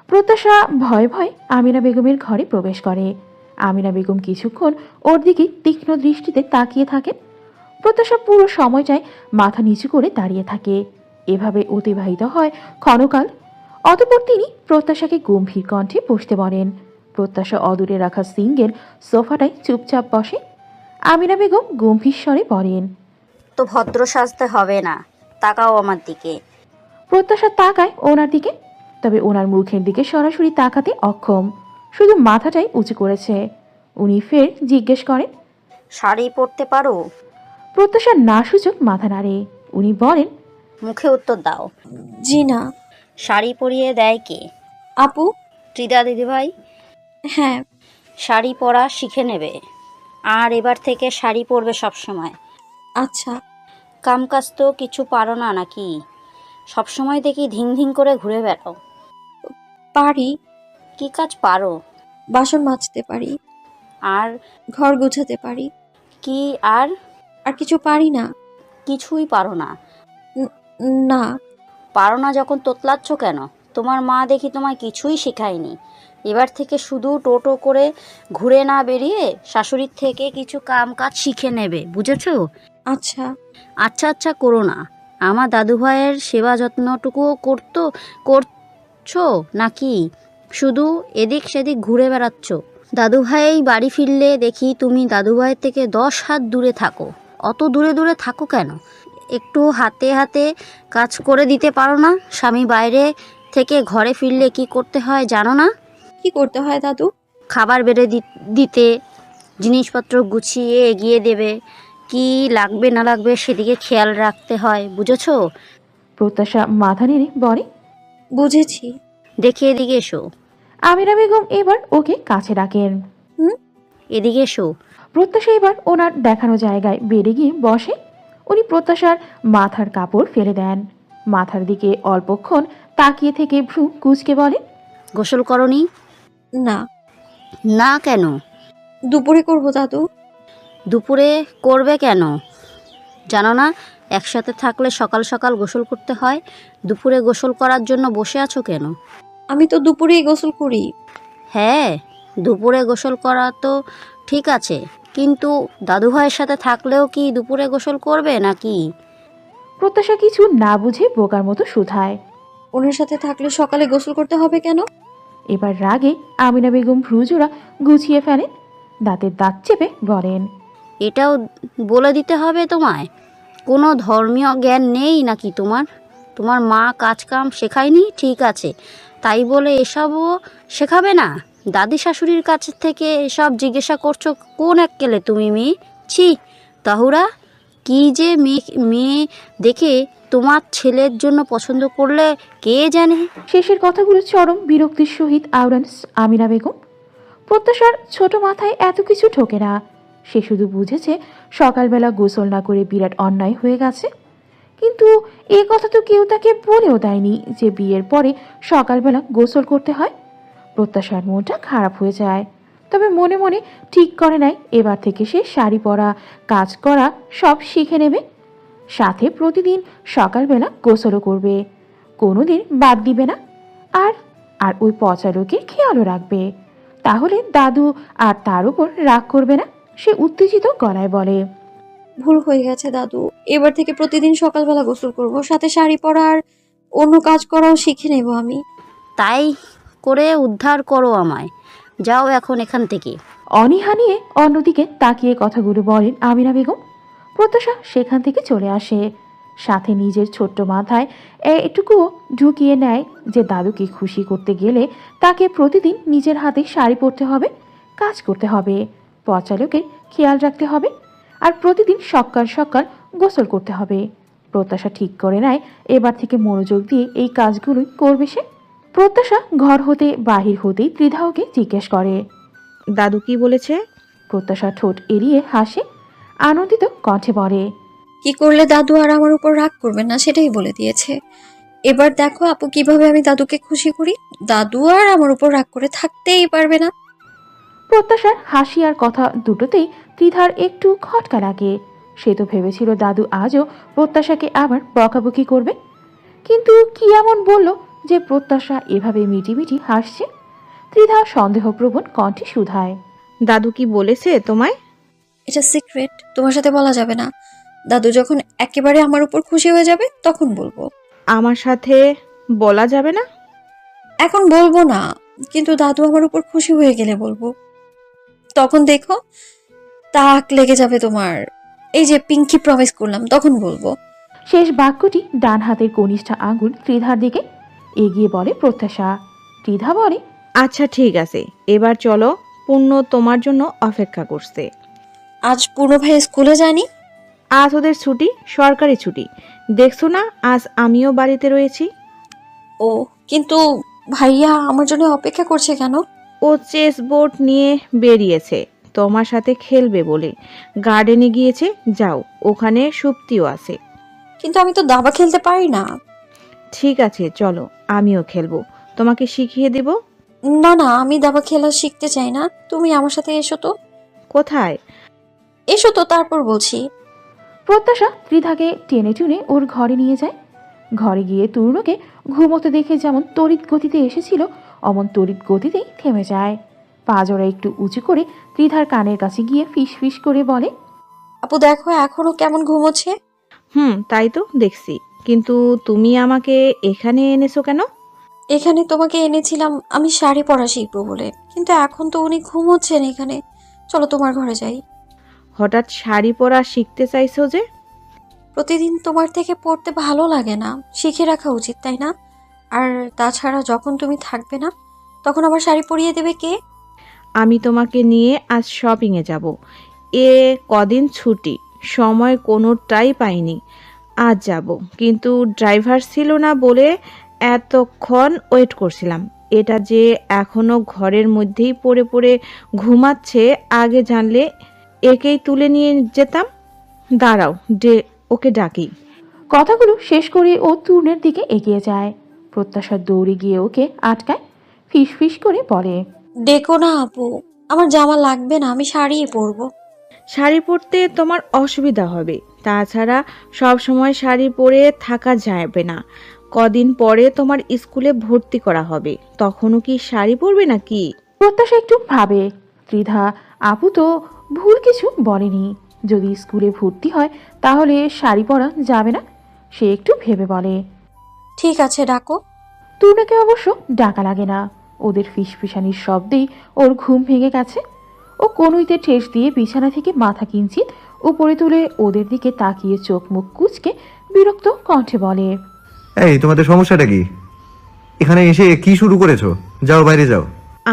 প্রত্যাশা ভয়ে ভয়ে আমিনা বেগমের ঘরে প্রবেশ করে। আমিনা বেগম কিছুক্ষণ ওর দিকে তীক্ষ্ণ দৃষ্টিতে তাকিয়ে থাকেন। প্রত্যাশা পুরো সময়টায় মাথা নিচু করে দাঁড়িয়ে থাকে। এভাবে অতিবাহিত হয় ক্ষণকাল। অতঃপর তিনি প্রত্যাশাকে গম্ভীর কণ্ঠে বসতে বলেন। প্রত্যাশা অদূরে রাখা সিঙ্গেল সোফাটায় চুপচাপ বসে। আমিনা বেগম গম্ভীর স্বরে বলেন, তো ভদ্র সাজতে হবে না, তাকাও আমার দিকে। প্রত্যাশা তাকায় ওনার দিকে, তবে ওনার মুখের দিকে সরাসরি তাকাতে অক্ষম, শুধু মাথাটাই উঁচু করেছে। উনি ফের জিজ্ঞেস করেন, শাড়ি পরতে পারো? প্রত্যাশা না সূচক মাথা নাড়ে। উনি বলেন, মুখে উত্তর দাও। জি না। শাড়ি পরিয়ে দেয় কে? আপু। ত্রিদা দিদিভাই। হ্যাঁ। শাড়ি পরা শিখে নেবে, আর এবার থেকে শাড়ি পরবে সবসময়। আচ্ছা। কামকাজ তো কিছু পারো না নাকি? সবসময় দেখি ধিং ধিং করে ঘুরে বেড়াও। পারি। কি কাজ পারো? বাসন মাজতে পারি, আর ঘর গুছাতে পারি। কি? আর আর কিছু পারি না। কিছুই পারো না? না। পারো না যখন তোতলাচ্ছ কেন? তোমার মা দেখি তোমায় কিছুই শেখায়নি। এবার থেকে শুধু টোটো করে ঘুরে না বেরিয়ে শাশুড়ির থেকে কিছু কাম কাজ শিখে নেবে, বুঝেছো? আচ্ছা। আচ্ছা আচ্ছা করো না। আমার দাদুভাইয়ের সেবা যত্নটুকুও করছো নাকি শুধু এদিক সেদিক ঘুরে বেড়াচ্ছ? দাদুভাই বাড়ি ফিরলে দেখি তুমি দাদুভাইয়ের থেকে 10 হাত দূরে থাকো। অত দূরে দূরে থাকো কেন? একটু হাতে হাতে কাজ করে দিতে পারো না? স্বামী বাইরে থেকে ঘরে ফিরলে কি করতে হয় জানো না? কি করতে হয় দাদু? খাবার বেড়ে দিতে, জিনিসপত্র গুছিয়ে এগিয়ে দেবে, কি লাগবে না লাগবে সেদিকে খেয়াল রাখতে হয়, বুঝেছো? প্রত্যাশা মাথা নেড়ে বলে, বুঝেছি। দেখে এদিকে এসো। আমিনা বেগম এবার ওকে কাছে ডাকেন। হুম। এদিকে এসো। প্রত্যাশা এবার ওনার দেখানো জায়গায় বেড়ে গিয়ে বসে। উনি প্রত্যাশার মাথার কাপড় ফেলে দেন। মাথার দিকে অল্পক্ষণ তাকিয়ে থেকে ভ্রু কুঁচকে বলেন, গোসল করনি? না। না কেন? দুপুরে করব দাদু। দুপুরে করবে কেন? জানো না একসাথে থাকলে সকাল সকাল গোসল করতে হয়? দুপুরে গোসল করার জন্য বসে আছো কেন? আমি তো দুপুরেই গোসল করি। হ্যাঁ, দুপুরে গোসল করা তো ঠিক আছে, কিন্তু দাদুভাইয়ের সাথে থাকলেও কি দুপুরে গোসল করবে নাকি? প্রত্যাশা কিছু না বুঝে বোকার মতো শুধায়। ওনার সাথে থাকলে সকালে গোসল করতে হবে কেন? এবার রাগে আমিনা বেগম ভ্রুজোড়া গুছিয়ে ফেলেন। দাঁতের দাঁত চেপে বলেন, এটাও বলে দিতে হবে তোমায়? কোনো ধর্মীয় জ্ঞান নেই নাকি তোমার? তোমার মা কাজকাম শেখায়নি ঠিক আছে, তাই বলে এসবও শেখাবে না? দাদি শাশুড়ির কাছ থেকে এসব জিজ্ঞাসা করছো কোন এককেলে তুমি মেয়ে? ছি তাহুরা, কি যে মেয়ে দেখে তোমার ছেলের জন্য পছন্দ করলে কে জানে। শেষের কথাগুলো চরম বিরক্তির সহিত আওড়ান আমিনা বেগম। প্রত্যাশার ছোট মাথায় এত কিছু ঢোকে না। সে শুধু বুঝেছে সকালবেলা গোসল না করে বিরাট অন্যায় হয়ে গেছে। কিন্তু এ কথা তো কেউ তাকে বলেও দেয়নি যে বিয়ের পরে সকালবেলা গোসল করতে হয়। প্রত্যাশার মনটা খারাপ হয়ে যায়, তবে মনে মনে ঠিক করে নেয় এবার থেকে সে শাড়ি পরা, কাজ করা সব শিখে নেবে। সাথে প্রতিদিন সকালবেলা গোসলও করবে, কোনোদিন বাদ দিবে না। আর আর ওই পচা লোকের খেয়ালও রাখবে। তাহলে দাদু আর তার উপর রাগ করবে না। সে উত্তেজিত গলায় বলে, ভুল হয়ে গেছে দাদু। এবার থেকে প্রতিদিন সকালবেলা গোসল করব, সাথে শাড়ি পরা আর অন্য কাজ করাও শিখে নেব আমি। তাই করে উদ্ধার করো আমায়। যাও এখন এখান থেকে। অনীহা নিয়ে অন্যদিকে তাকিয়ে কথাগুলো বলেন আমিনা বেগম। প্রত্যাশা সেখান থেকে চলে আসে। সাথে নিজের ছোট্ট মাথায় এটুকুও ঢুকিয়ে নেয় যে দাদুকে খুশি করতে গেলে তাকে প্রতিদিন নিজের হাতে শাড়ি পরতে হবে, কাজ করতে হবে, পচা লোকের খেয়াল রাখতে হবে, আর প্রতিদিন সকাল সকাল গোসল করতে হবে। প্রত্যাশা ঠিক করে নেয় এবার থেকে মনোযোগ দিয়ে এই কাজগুলোই করবে সে। প্রত্যাশা ঘর হতে বাহির হতেই ত্রিধাওকে জিজ্ঞেস করে, দাদু কি বলেছে? প্রত্যাশা ঠোঁট এড়িয়ে হাসে, আনন্দিত কণ্ঠে বলে, কি করলে দাদু আর আমার উপর রাগ করবেন না সেটাই বলে দিয়েছে। এবার দেখো আপু কিভাবে আমি দাদুকে খুশি করি। দাদু আর আমার উপর রাগ করে থাকতেই পারবে না। প্রত্যাশার হাসি আর কথা দুটোতেই ত্রিধার একটু খটকা লাগে। সে তো ভেবেছিল দাদু আজও প্রত্যাশাকে আবার বকাবকি করবে, কিন্তু কি এমন বলল যে প্রত্যাশা এভাবে মিটিমিটি হাসছে। ত্রিধা সন্দেহপ্রবণ কণ্ঠে শুধায়, দাদু কি বলেছে তোমায়? এটা সিক্রেট, তোমার সাথে বলা যাবে না। দাদু যখন একেবারে আমার উপর খুশি হয়ে যাবে তখন বলবো। আমার সাথে বলা যাবে না? এখন বলবো না, কিন্তু দাদু আমার উপর খুশি হয়ে গেলে বলবো। তখন দেখো তাক লেগে যাবে তোমার। এই যে পিঙ্কি প্রমিস করলাম, তখন বলবো। শেষ বাক্যটি ডান হাতের কনিষ্ঠ আঙুল ত্রিধার দিকে এগিয়ে বলে প্রত্যাশা। ত্রিধা বলে, আচ্ছা ঠিক আছে, এবার চলো, পূর্ণ তোমার জন্য অপেক্ষা করছে। আজ পূর্ণ ভাই স্কুলে যায়নি? আজ ওদের ছুটি, সরকারি ছুটি। দেখছো না, আজ আমিও বাড়িতে রয়েছি। ও, কিন্তু ভাইয়া আমার জন্য অপেক্ষা করছে কেন? ও চেস বোর্ড নিয়ে বেরিয়েছে তোমার সাথে খেলবে বলে। গার্ডেনে গিয়েছে, যাও, ওখানে সুপ্তিও আছে। কিন্তু আমি তো দাবা খেলতে পারি না। ঠিক আছে চলো, আমিও খেলবো, তোমাকে শিখিয়ে দেব। না না, আমি দাবা খেলা শিখতে চাই না, তুমি আমার সাথে এসো তো। কোথায়? এসো তো, তারপর বলছি। প্রত্যাশা ত্রিধাকে টেনে টুনে ওর ঘরে নিয়ে যায়। ঘরে গিয়ে তরুণকে ঘুমোতে দেখে যেমন তড়িৎ গতিতে এসেছিল অমন তড়িৎ গতিতেই থেমে যায়। পা জোড়া একটু উঁচু করে ত্রিধার কানের কাছে গিয়ে ফিস ফিস করে বলে, আপু দেখো এখনো কেমন ঘুমোচ্ছে। তাই তো দেখছি, কিন্তু তুমি আমাকে এখানে এনেছো কেন? এখানে তোমাকে এনেছিলাম আমি শাড়ি পরা শিখবো বলে, কিন্তু এখন তো উনি ঘুমোচ্ছেন এখানে। চলো তোমার ঘরে যাই। হঠাৎ শাড়ি পরা শিখতে চাইছো যে? প্রতিদিন তোমার থেকে পড়তে ভালো লাগে না, শিখে রাখা উচিত তাই না? আর তাছাড়া যখন তুমি থাকবে না তখন আবার শাড়ি পরিয়ে দেবে কে? আমি তোমাকে নিয়ে আজ শপিংয়ে যাব। এ কদিন ছুটি, সময় কোনোটাই পাইনি। আজ যাব, কিন্তু ড্রাইভার ছিল না বলে এতক্ষণ ওয়েট করছিলাম। এটা যে এখনো ঘরের মধ্যেই পড়ে পড়ে ঘুমাচ্ছে, আগে জানলে একেই তুলে নিয়ে যেতাম। দাঁড়াও, ওকে ডাকি। কথাগুলো শেষ করে ও তরুণের দিকে এগিয়ে যায়। প্রত্যাশা দৌড়ে গিয়ে ওকে আটকায়, ফিস ফিস করে বলে, ডেকো না আপু, আমার জামা লাগবে না, আমি শাড়িই পরবো। শাড়ি পরতে তোমার অসুবিধা হবে, তাছাড়া সব সময় শাড়ি পরে থাকা যাবে না। কদিন পরে তোমার স্কুলে ভর্তি করা হবে, তখনও কি শাড়ি পরবে নাকি? প্রত্যাশা একটু ভাবে। ত্রিধা আপু তো ভুল কিছু বলেনি। যদি স্কুলে ভর্তি হয় তাহলে শাড়ি পরা যাবে না। সে একটু ভেবে বলে, ঠিক আছে ডাকো। তরুণাকে অবশ্য ডাকা লাগে না। ওদের ফিসফিসানির শব্দেই ওর ঘুম ভেঙে গেছে। ও কনুইতে ঠেস দিয়ে বিছানা থেকে মাথা কিঞ্চিত উপরে তুলে ওদের দিকে তাকিয়ে চোখ মুখ কুঁচকে বিরক্ত কণ্ঠে বলে, এই তোমাদের সমস্যাটা কি? এখানে এসে কি শুরু করেছো? যাও, বাইরে যাও।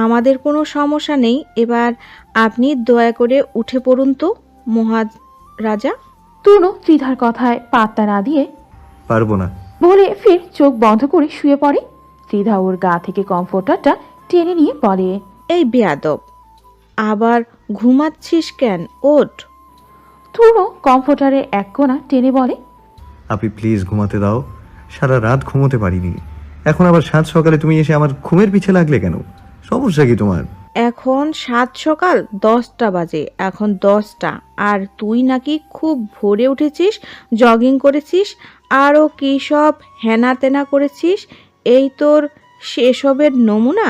আমাদের কোনো সমস্যা নেই, এবার আপনি দয়া করে উঠে পড়ুন তো মহারাজা। তরুণও ত্রিধার কথায় পাত্তা না দিয়ে পারবো না। বলে ফের চোখ বন্ধ করে শুয়ে পড়ে। ত্রিধা ওর গা থেকে কমফোর্টারটা টেনে নিয়ে বলে, এই বেয়াদব, আবার ঘুমাচ্ছিস কেন? ওঠ। তরুণও কমফোর্টারের এক কোণা টেনে বলে, আপনি প্লিজ ঘুমাতে দাও, সারা রাত ঘুমোতে পারিনি। এখন আবার সাত সকালে তুমি এসে আমার ঘুমের পিছে লাগলে কেন? সমস্যা কি তোমার? এখন 7 সকাল 10টা বাজে, এখন 10টা, আর তুই নাকি খুব ভোরে উঠেছিস, জগিং করেছিস, আরও কী সব হেনা তেনা করেছিস। এই তোর সেসবের নমুনা?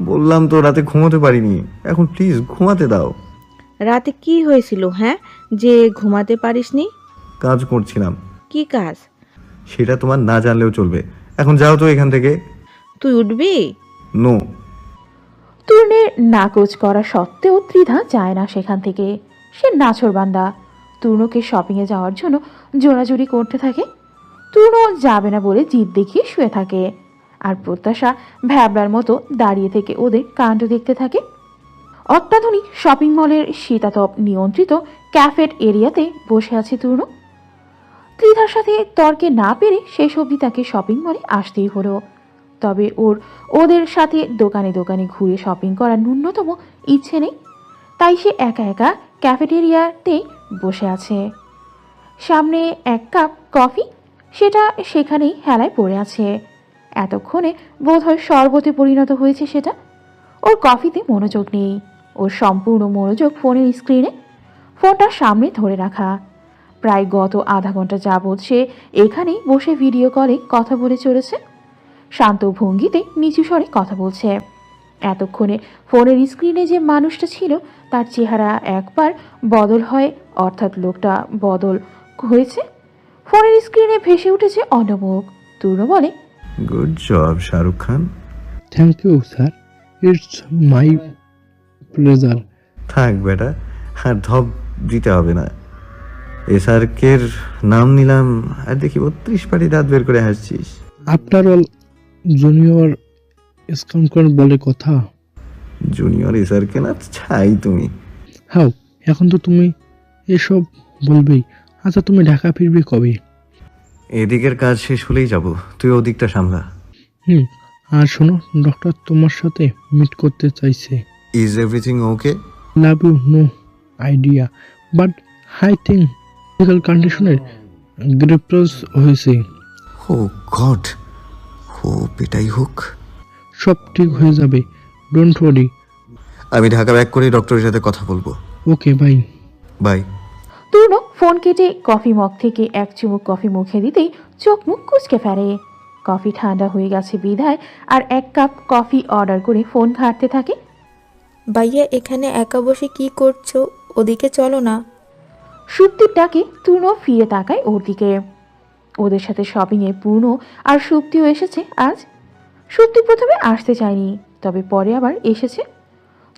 বললাম তো রাতে ঘুমোতে পারিনি, এখন প্লিজ ঘুমাতে দাও। রাতে কি হয়েছিল হ্যাঁ, যে ঘুমাতে পারিসনি? কাজ করছিলাম। কি কাজ? সেটা তোমার না জানলেও চলবে। এখন যাও তো এখান থেকে। তুই উঠবি? নো। তরুণের নাকচ করা সত্ত্বেও ত্রিধা যায় না সেখান থেকে। সে নাছোড়বান্দা। তরুণকে শপিংয়ে যাওয়ার জন্য জোরাজুরি করতে থাকে। তরুণও যাবে না বলে জিদ দেখিয়ে শুয়ে থাকে। আর প্রত্যাশা ভ্যাবলার মতো দাঁড়িয়ে থেকে ওদের কাণ্ড দেখতে থাকে। অত্যাধুনিক শপিং মলের শীতাতপ নিয়ন্ত্রিত ক্যাফেট এরিয়াতে বসে আছে তরুণ। ত্রিধার সাথে তর্কে না পেরে শেষ অবধি তাকে শপিং মলে আসতেই হলো। তবে ওদের সাথে দোকানে দোকানে ঘুরে শপিং করার ন্যূনতম ইচ্ছে নেই। তাই সে একা একা ক্যাফেটেরিয়াতেই বসে আছে। সামনে এক কাপ কফি, সেটা সেখানেই হেলায় পড়ে আছে। এতক্ষণে বোধহয় শরবতে পরিণত হয়েছে সেটা। ওর কফিতে মনোযোগ নেই, ওর সম্পূর্ণ মনোযোগ ফোনের স্ক্রিনে, ফোনটা সামনে ধরে রাখা। প্রায় গত আধা ঘন্টা যাবৎ সে এখানেই বসে ভিডিও কলে কথা বলে চলেছে। শান্ত ভঙ্গিতে নিচু স্বরে কথা বলছে। এতক্ষণে ফোনের স্ক্রিনে যে মানুষটা ছিল তার চেহারা একবার বদল হয়, অর্থাৎ লোকটা বদল হয়েছে। ফোনের স্ক্রিনে ভেসে উঠেছে অন্য মুখ। তরুণ বলে, good job Shahrukh Khan. Thank you sir, it's my pleasure. থাক বেটা, আর ধপ দিতে হবে না। এসআরকের নাম নিলাম আর দেখি 32 পাটি দাঁত বের করে হাসছিস। আফটার অল জুনিয়র স্কাউন্ট বলে কথা। জুনিয়র এসআরকে না ছাই তুমি। হাও, এখন তো তুমি এসব বলবেই। আচ্ছা, তুমি ঢাকা ফিরবে কবে? এদিকের কাজ শেষ হলেই যাব, তুই ওদিকটা সামলা। আর শোনো, ডক্টর তোমার সাথে মিট করতে চাইছে। Is everything okay? Love you, no idea, but I think medical কন্ডিশনের গ্রেপ্টাস হয়েছে। ও গড, ও পেটাই হোক। সব ঠিক হয়ে যাবে, ডোন্ট ওয়ারি। আমি ঢাকা ব্যাক করে ডক্টরের সাথে কথা বলবো। ওকে, বাই। বাই। তরুণ ফোন কেটে কফি মগ থেকে এক চুমুক কফি মুখে দিতেই চোখ মুখ কুঁচকে ফেলে। কফি ঠান্ডা হয়ে গেছে বিধায় আর 1 কাপ কফি অর্ডার করে ফোন ঘাঁটতে থাকে। ভাইয়া এখানে একা বসে কি করছো? ওদিকে চলো না। সুপ্তির ডাকে তরুণ ফিরে তাকায় ওর দিকে। ওদের সাথে শপিংয়ে পূর্ণ আর সুপ্তিও এসেছে আজ। সুপ্তি প্রথমে আসতে চায়নি, তবে পরে আবার এসেছে।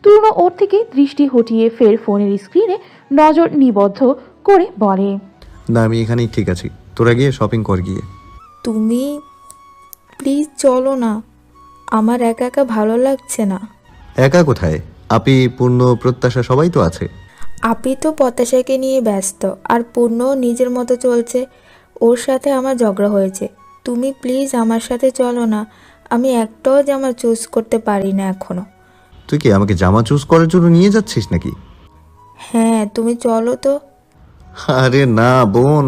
তরুণ ওর থেকে দৃষ্টি হটিয়ে ফের ফোনের স্ক্রিনে নজর নিবদ্ধ করে বলে, না, আমি এখানেই ঠিক আছি, তোরা গিয়ে শপিং কর গিয়ে। তুমি প্লিজ চলো না, আমার একা একা ভালো লাগছে না। একা কোথায়? আপি, পূর্ণ, প্রত্যাশা সবাই তো আছে। আপনি তো পতাশাকে নিয়ে ব্যস্ত, আর পূর্ণ নিজের মতো চলছে। ওর সাথে আমার ঝগড়া হয়েছে। তুমি প্লিজ আমার সাথে চলো না, আমি একটাও জামা চুজ করতে পারি না এখনো। তুই কি আমাকে জামা চুজ করার জন্য নিয়ে যাচ্ছিস নাকি? হ্যাঁ, তুমি চলো তো। আরে না বোন,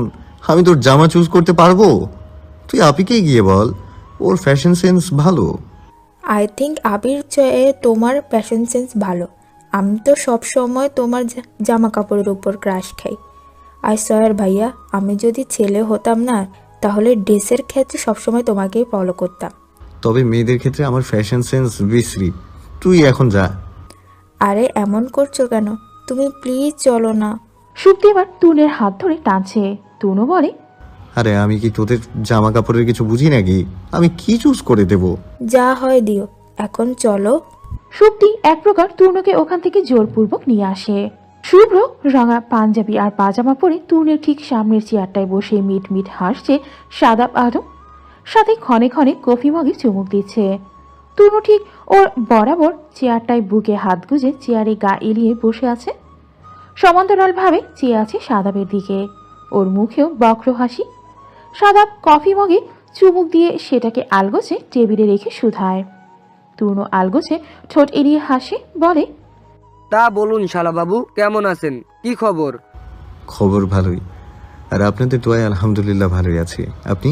আমি তোর জামা চুজ করতে পারবো? তুই আপিকেই গিয়ে বল, ওর ফ্যাশন সেন্স ভালো। আই থিঙ্ক আবির চেয়ে তোমার ফ্যাশন সেন্স ভালো। আমি তো সব সময় তোমার জামা কাপড়ের উপর ক্রাশ খাই। আই সয়ার ভাইয়া, আমি যদি ছেলে হতাম না তাহলে ড্রেসের ক্ষেত্রে সবসময় তোমাকেই ফলো করতাম। তবে মেয়েদের ক্ষেত্রে আমার ফ্যাশন সেন্স বিশ্রী। তুই এখন যা। আরে এমন করছো কেন? তুমি প্লিজ চলো না। সুপ্তি এবার তরুণের হাত ধরে টানছে। তরুণও বলে, আরে আমি কি তোদের জামা কাপড়ের কিছু বুঝি নাকি? আমি কি চুজ করে দেব? যা হয় দিও, এখন চলো। সুপ্তি এক প্রকার তরুণকে ওখান থেকে জোরপূর্বক নিয়ে আসে। শুভ্র রঙা পাঞ্জাবি আর পাজামা পরে তরুণের ঠিক সামনের চেয়ারটায় বসে মিট মিট হাসছে সাদাব আদম, সাথে ক্ষণে ক্ষণে কফি মগে চুমুক দিচ্ছে। তরুণ ঠিক ওর বরাবর চেয়ারটায় বুকে হাত গুজে চেয়ারে গা এলিয়ে বসে আছে। সমান্তরালভাবে চেয়ে আছে সাদাবের দিকে, ওর মুখেও বক্র হাসি। সাদাব কফি মগে চুমুক দিয়ে সেটাকে আলগোছে টেবিলে রেখে শুধায়। তরুণ আলগোছে ঠোঁট এড়িয়ে হাসে, বলে, তা বলুন শালাবাবু, কেমন আছেন? কি খবর? খবর ভালোই, আর আপনাদের দোয়ায় আলহামদুলিল্লাহ ভালোই আছি। আপনি?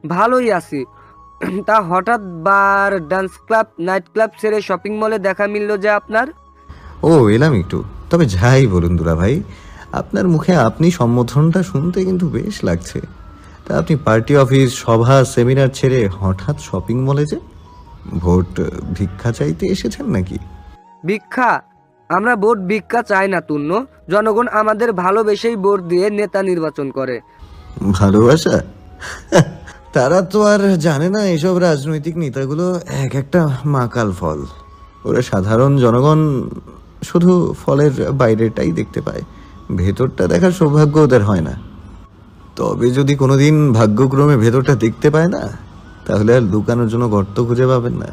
ভালোই আছি। তা হঠাৎ বার, ডান্স ক্লাব, নাইট ক্লাব ছেড়ে শপিং মলে দেখা মিলল যে আপনার? ও এলাম একটু। তবে যাই বলুন দুলা ভাই, আপনার মুখে আপনি সম্বোধনটা শুনতে কিন্তু বেশ লাগছে। তা আপনি পার্টি অফিস, সভা, সেমিনার ছেড়ে হঠাৎ শপিং মলে যে? ভোট ভিক্ষা চাইতে এসেছেন নাকি? ভিক্ষা? আমরা ভোট ভিক্ষা চাই না তুন্য। জনগণ আমাদের ভালোবেসেই ভোট দিয়ে নেতা নির্বাচন করে। ভালোবাসা? তারা তো আর জানে না এসব রাজনৈতিক নেতাগুলো এক একটা মাকাল ফল। ওরা সাধারণ জনগণ শুধু ফলের বাইরেটাই দেখতে পায়, ভেতরটা দেখার সৌভাগ্য ওদের হয় না। তবে যদি কোনোদিন ভাগ্যক্রমে ভেতরটা দেখতে পায় না, তাহলে আর লুকানোর জন্য গর্ত খুঁজে পাবেন না।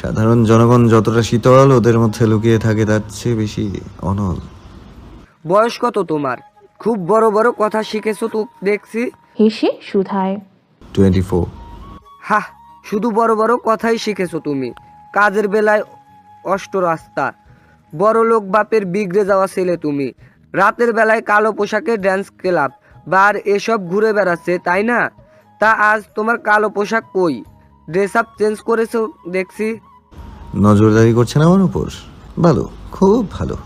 সাধারণ জনগণ যতটা শীতল ওদের মধ্যে লুকিয়ে থাকে তার চেয়ে বেশি অনল। বয়স কত তোমার? খুব বড় বড় কথা শিখেছো তো দেখছি। হেসে শুধায়, 24। হাহ, শুধু বড় বড় কথাই শিখেছো তুমি। কাজের বেলায় অষ্টরাস্তা, বড় লোক বাপের বিগড়ে যাওয়া ছেলে তুমি। রাতের বেলায় কালো পোশাকে ড্যান্স ক্লাব, বার এসব ঘুরে বেড়াচ্ছে, তাই না? তা আজ তোমার কালো পোশাক কই? ড্রেস আপ চেঞ্জ করেছো দেখছি। নজরদারি করছেন আমার উপর? ভালো, খুব ভালো।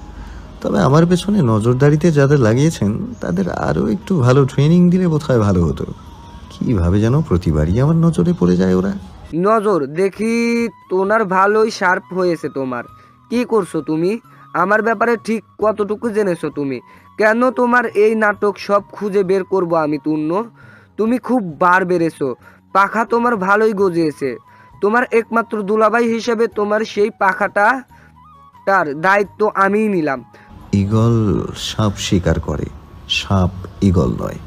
তবে আমার পেছনে নজরদারিতে যাদের লাগিয়েছেন তাদের আরও একটু ভালো ট্রেনিং দিলে বোধহয় ভালো হতো। কীভাবে যেন প্রতিবারই আমার নজরে পড়ে যায় ওরা। নজর দেখি তোনার ভালোই শার্প হয়েছে তোমার। কি করছো তুমি? আমার ব্যাপারে ঠিক কতটুকু জেনেছো তুমি? কেন তোমার এই নাটক সব খুঁজে বের করব আমি তূর্ণ। তুমি খুব বার বেড়েছো, পাখা তোমার ভালোই গজিয়েছে। তোমার একমাত্র দুলাভাই হিসেবে তোমার সেই পাখাটার দায়িত্ব আমিই নিলাম। ঈগল সাপ শিকার করে, সাপ ঈগল নয়,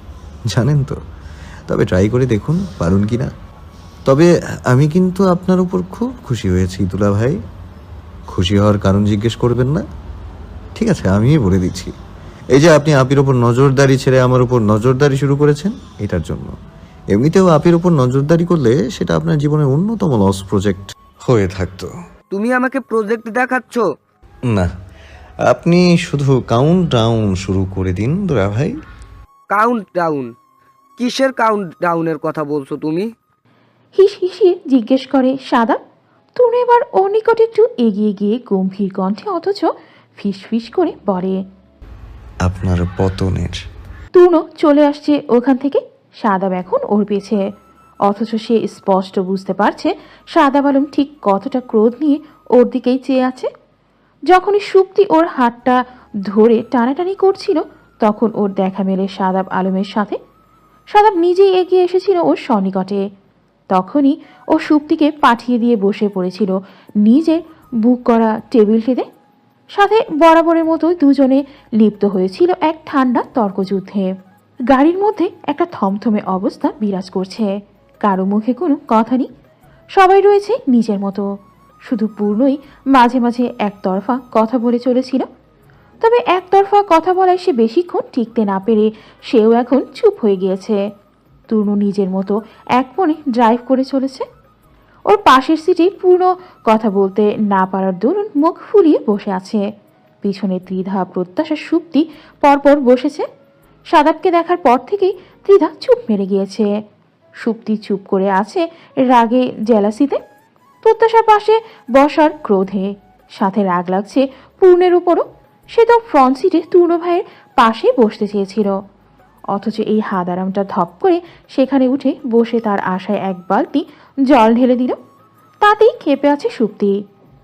জানেন তো। তবে ট্রাই করে দেখুন পারুন কি না। তবে আমি কিন্তু আপনার উপর খুব খুশি হয়েছি দুলা ভাই। খুশি হওয়ার কারণ জিজ্ঞেস করবেন না? ঠিক আছে, আমিই বলে দিচ্ছি। এই যে আপনি আপির ওপর নজরদারি ছেড়ে আমার উপর নজরদারি শুরু করেছেন, এটার জন্য। এমনিতেও আপির ওপর নজরদারি করলে সেটা আপনার জীবনের অন্যতম লস প্রজেক্ট হয়ে থাকতো। তুমি আমাকে প্রজেক্ট দেখাচ্ছ? না, আপনি শুধু কাউন্ট ডাউন শুরু করে দিন দুলা ভাই। Count down? কিসের কাউন্ট ডাউনের কথা বলছো তুমি? হিস হিসিয়ে জিজ্ঞেস করে সাদাব। তনু এবার ওর নিকট একটু এগিয়ে গিয়ে গম্ভীর কণ্ঠে অথচ ফিস ফিস করে বলে, আপনার পতনের। তনু চলে আসছে ওখান থেকে। সাদাব এখন ওর পেছে, অথচ সে স্পষ্ট বুঝতে পারছে সাদাব আলম ঠিক কতটা ক্রোধ নিয়ে ওর দিকেই চেয়ে আছে। যখনই সুপ্তি ওর হাতটা ধরে টানাটানি করছিল তখন ওর দেখা মেলে সাদাব আলমের সাথে। সাদাব নিজেই এগিয়ে এসেছিল ওর সন্নিকটে। তখনই ও সুপ্তিকে পাঠিয়ে দিয়ে বসে পড়েছিল নিজের বুক করা টেবিলটিতে। সাথে বরাবরের মতো দুজনে লিপ্ত হয়েছিল এক ঠান্ডা তর্কযুদ্ধে। গাড়ির মধ্যে একটা থমথমে অবস্থা বিরাজ করছে, কারো মুখে কোনো কথা নেই, সবাই রয়েছে নিজের মতো। শুধু পূর্ণই মাঝে মাঝে একতরফা কথা বলে চলেছিল। তবে একতরফা কথা বলায় সে বেশিক্ষণ টিকতে না পেরে সেও এখন চুপ হয়ে গিয়েছে। তূর্ণ নিজের মতো এক মনে ড্রাইভ করে চলেছে। ওর পাশের সিটে পূর্ণ কথা বলতে না পারার দরুন মুখ ফুলিয়ে বসে আছে। পিছনে ত্রিধা, প্রত্যাশা, সুপ্তি পরপর বসেছে। সাদাবকে দেখার পর থেকেই ত্রিধা চুপ মেরে গিয়েছে। সুপ্তি চুপ করে আছে রাগে, জেলাসিতে। প্রত্যাশার পাশে বসার ক্রোধে, সাথে রাগ লাগছে পূর্ণের উপরও। সে তো ফ্রন্ট সিটে তূর্ণ ভাইয়ের পাশে বসতে চেয়েছিল, অথচ এই হাদারামটা ধপ করে সেখানে উঠে বসে তার আশায় এক বালতি জল ঢেলে দিল। তাতেই ক্ষেপে আছে সুপ্তি।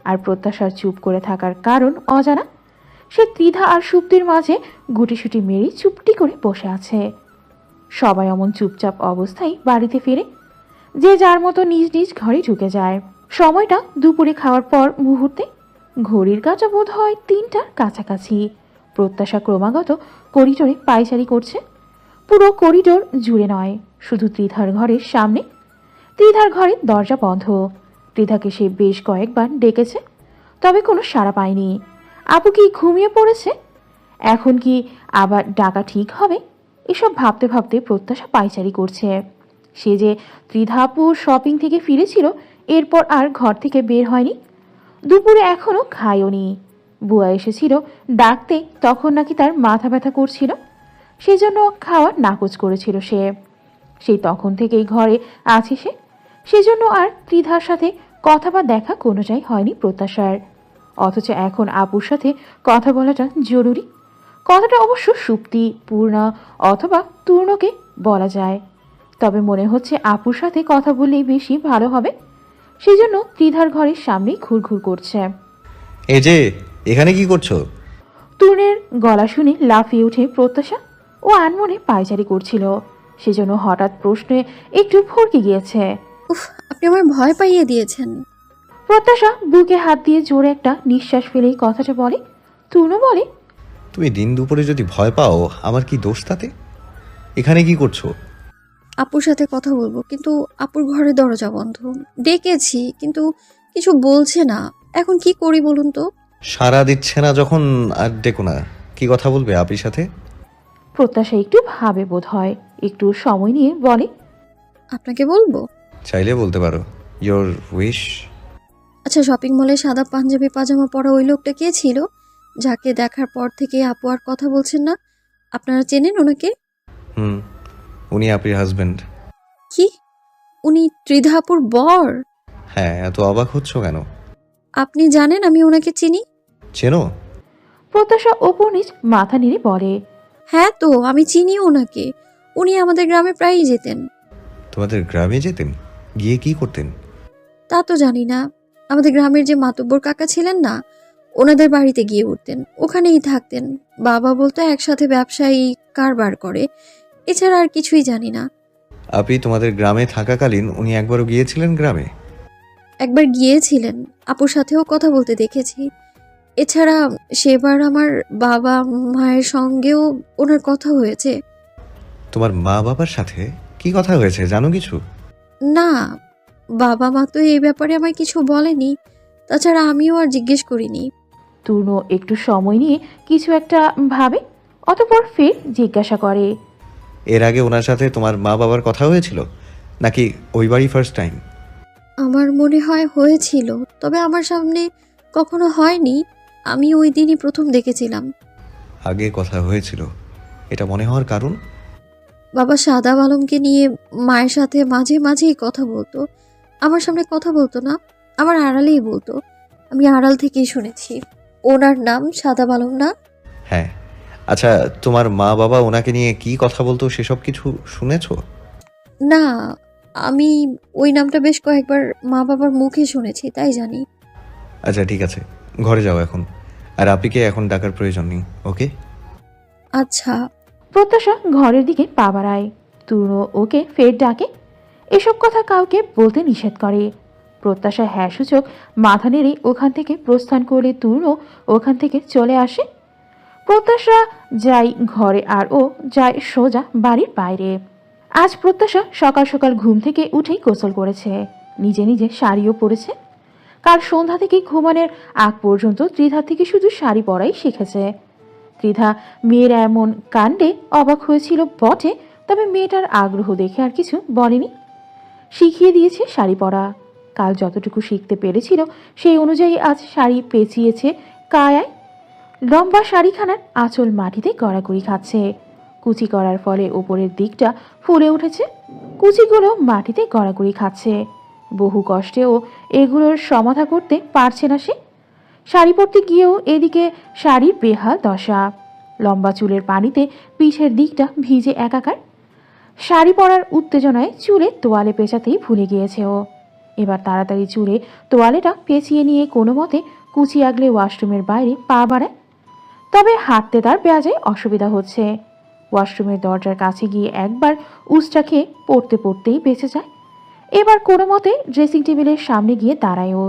আর প্রত্যাশার চুপ করে থাকার কারণ অজানা। সে ত্রিধা আর সুপ্তির মাঝে গুটিসুটি মেরে চুপটি করে বসে আছে। সবাই অমন চুপচাপ অবস্থায় বাড়িতে ফিরে, যে যার মতো নিজ নিজ ঘরে ঢুকে যায়। সময়টা দুপুরে খাওয়ার পর মুহূর্তে। ঘড়ির কাঁটা বোধ হয় 3টার কাছাকাছি। প্রত্যাশা ক্রমাগত করিডোরে পায়চারি করছে। পুরো করিডোর জুড়ে নয়, শুধু ত্রিধার ঘরের সামনে। ত্রিধার ঘরের দরজা বন্ধ। ত্রিধাকে সে বেশ কয়েকবার ডেকেছে, তবে কোনো সাড়া পায়নি। আপু কি ঘুমিয়ে পড়েছে? এখন কি আবার ডাকা ঠিক হবে? এসব ভাবতে ভাবতে প্রত্যাশা পায়চারি করছে। সে যে ত্রিধা আপুর শপিং থেকে ফিরেছিল, এরপর আর ঘর থেকে বের হয়নি। দুপুরে এখনো খায়ওনি। বুয়া এসেছিল ডাকতে, তখন নাকি তার মাথা ব্যথা করছিল, সেই জন্য খাওয়া নাকচ করেছিল সে। সেই তখন থেকেই ঘরে আছে সে, সেজন্য আর ত্রিধার সাথে কথা বা দেখা কোনোটাই হয়নি প্রত্যাশার। অথচ এখন আপুর সাথে কথা বলাটা জরুরি। কথাটা অবশ্য সুপ্তি, পূর্ণা অথবা তূর্ণকে বলা যায়, তবে মনে হচ্ছে আপুর সাথে কথা বললেই বেশি ভালো হবে। সেই জন্য ত্রিধার ঘরের সামনেই ঘুরঘুর করছে। এই যে, এখানে কি করছো? তূর্ণের গলা শুনে লাফিয়ে উঠে প্রত্যাশা। ও আনমনে পায়চারি করছিল, সেজন্য হঠাৎ প্রশ্নে একটু ভরকে গিয়েছে। উফ, আপনি আমার ভয় পাইয়ে দিয়েছেন। প্রত্যাশা বুকে হাত দিয়ে জোরে একটা নিঃশ্বাস ফেলেই কথাটা বলে। তূর্ণ বলে, তুমি দিন দুপুরে যদি ভয় পাও, আমার কি দোষ তাতে? এখানে কি করছো? আপুর সাথে কথা বলবো, কিন্তু আপুর ঘরে দরজা বন্ধ। ডেকেছি কিন্তু কিছু বলছে না। এখন কি করি বলুন তো? সাড়া দিচ্ছে না যখন আর ডেকো না। কি কথা বলবে আপির সাথে? প্রত্যাশা একটু ভাবে বোধ হয়, একটু সময় নিয়ে বলে, আপনাকে বলবো? চাইলে বলতে পারো, ইয়োর উইশ। আচ্ছা, শপিং মলে সাদা পাঞ্জাবি পাজামা পরা ওই লোকটা কে ছিল, যাকে দেখার পর থেকে আপু আর কথা বলছেন না? আপনারা চেনেন ওনাকে? উনি আপির হাজবেন্ড। কি? উনি ত্রিধা আপুর বর? হ্যাঁ, এত অবাক হচ্ছ কেন? আপনি জানেন আমি ওনাকে চিনি? চেনো? প্রত্যাশা ওপর নিচ মাথা নেড়ে বলে, হ্যাঁ তো, আমি চিনি ওনাকে। উনি আমাদের গ্রামে প্রায়ই যেতেন। তোমাদের গ্রামে যেতেন? গিয়ে কি করতেন? তা তো জানি না। আমাদের গ্রামের যে মাতব্বর কাকা ছিলেন না, ওনাদের বাড়িতে গিয়ে উঠতেন, ওখানেই থাকতেন। বাবা বলতো একসাথে ব্যবসায়ী কারবার করে, এছাড়া আর কিছুই জানি না। আপনি তোমাদের গ্রামে থাকাকালীন উনি একবারও গিয়েছিলেন গ্রামে? একবার গিয়েছিলেন, আপুর সাথেও কথা বলতে দেখেছি। এছাড়া সেবার আমার বাবা মায়ের সঙ্গেও ওনার কথা হয়েছে। তোমার মা বাবার সাথে কি কথা হয়েছে জানো কিছু? না, বাবা মা তো এই ব্যাপারে আমায় কিছু বলেনি, তাছাড়া আমিও আর জিজ্ঞেস করিনি। তূর্ণ একটু সময় নিয়ে কিছু একটা ভাবে, অতঃপর ফের জিজ্ঞাসা করে। এর আগে ওনার সাথে তোমার মা বাবার কথা হয়েছিল, নাকি ওই বাড়ি ফার্স্ট টাইম? আমার মনে হয় হয়েছিল, তবে আমার সামনে কখনো হয়নি। আমি ওই দিনই প্রথম দেখেছিলাম। আগে কথা হয়েছিল, এটা মনে হওয়ার কারণ? বাবা সাদাব আলমকে নিয়ে মায়ের সাথে মাঝে মাঝেই কথা বলতো। আমার সামনে কথা বলতো না, আমার আড়ালেই বলতো। আমি আড়াল থেকেই শুনেছি। ওনার নাম সাদাব আলম না? হ্যাঁ। আচ্ছা, তোমার মা বাবা ওনাকে নিয়ে কি কথা বলতো সেসব কিছু শুনেছো? না, আমি ওই নামটা বেশ কয়েকবার মা বাবার মুখে শুনেছি, তাই জানি। আচ্ছা ঠিক আছে, ঘরে যাও এখন। আর আপিকে এখন ডাকার প্রয়োজন নেই, ওকে? আচ্ছা। প্রত্যাশা ঘরের দিকে পা বাড়ায়। তূর্ণ ওকে ফের ডাকে। এসব কথা কাউকে বলতে নিষেধ করে। প্রত্যাশা হ্যাঁ সূচক মাথা নেড়ে ওখান থেকে প্রস্থান করলে তূর্ণ ওখান থেকে চলে আসে। প্রত্যাশা যায় ঘরে আর ও যায় সোজা বাড়ির বাইরে। আজ প্রত্যাশা সকাল সকাল ঘুম থেকে উঠেই গোসল করেছে, নিজে নিজে শাড়িও পরেছে। কাল সন্ধ্যা থেকে ঘুমানোর আগ পর্যন্ত ত্রিধা থেকে শুধু শাড়ি পরাই শিখেছে। ত্রিধা মেয়ের এমন কাণ্ডে অবাক হয়েছিল বটে, তবে মেয়েটার আগ্রহ দেখে আর কিছু বলেনি। শিখিয়ে দিয়েছে শাড়ি পরা। কাল যতটুকু শিখতে পেরেছিল সেই অনুযায়ী আজ শাড়ি পেঁচিয়েছে কায়ায়। লম্বা শাড়িখানার আঁচল মাটিতে গড়াগড়ি খাচ্ছে। কুচি করার ফলে ওপরের দিকটা ফুলে উঠেছে, কুচিগুলো মাটিতে গড়াগড়ি খাচ্ছে। বহু কষ্টেও এগুলোর সমাধা করতে পারছে না সে। শাড়ি পরতে গিয়েও এদিকে শাড়ির বেহাল দশা। লম্বা চুলের পানিতে পিঠের দিকটা ভিজে একাকার। শাড়ি পরার উত্তেজনায় চুলে তোয়ালে পেঁচাতেই ভুলে গিয়েছে ও। এবার তাড়াতাড়ি চুলে তোয়ালেটা পেঁচিয়ে নিয়ে কোনো মতে কুচি আগলে ওয়াশরুমের বাইরে পা বাড়ায়। তবে হাঁটতে তার বেজায় অসুবিধা হচ্ছে। ওয়াশরুমের দরজার কাছে গিয়ে একবার উস্টা খেয়ে পড়তে পড়তেই বেঁচে যায়। এবার কোনো মতে ড্রেসিং টেবিলের সামনে গিয়ে দাঁড়ায় ও।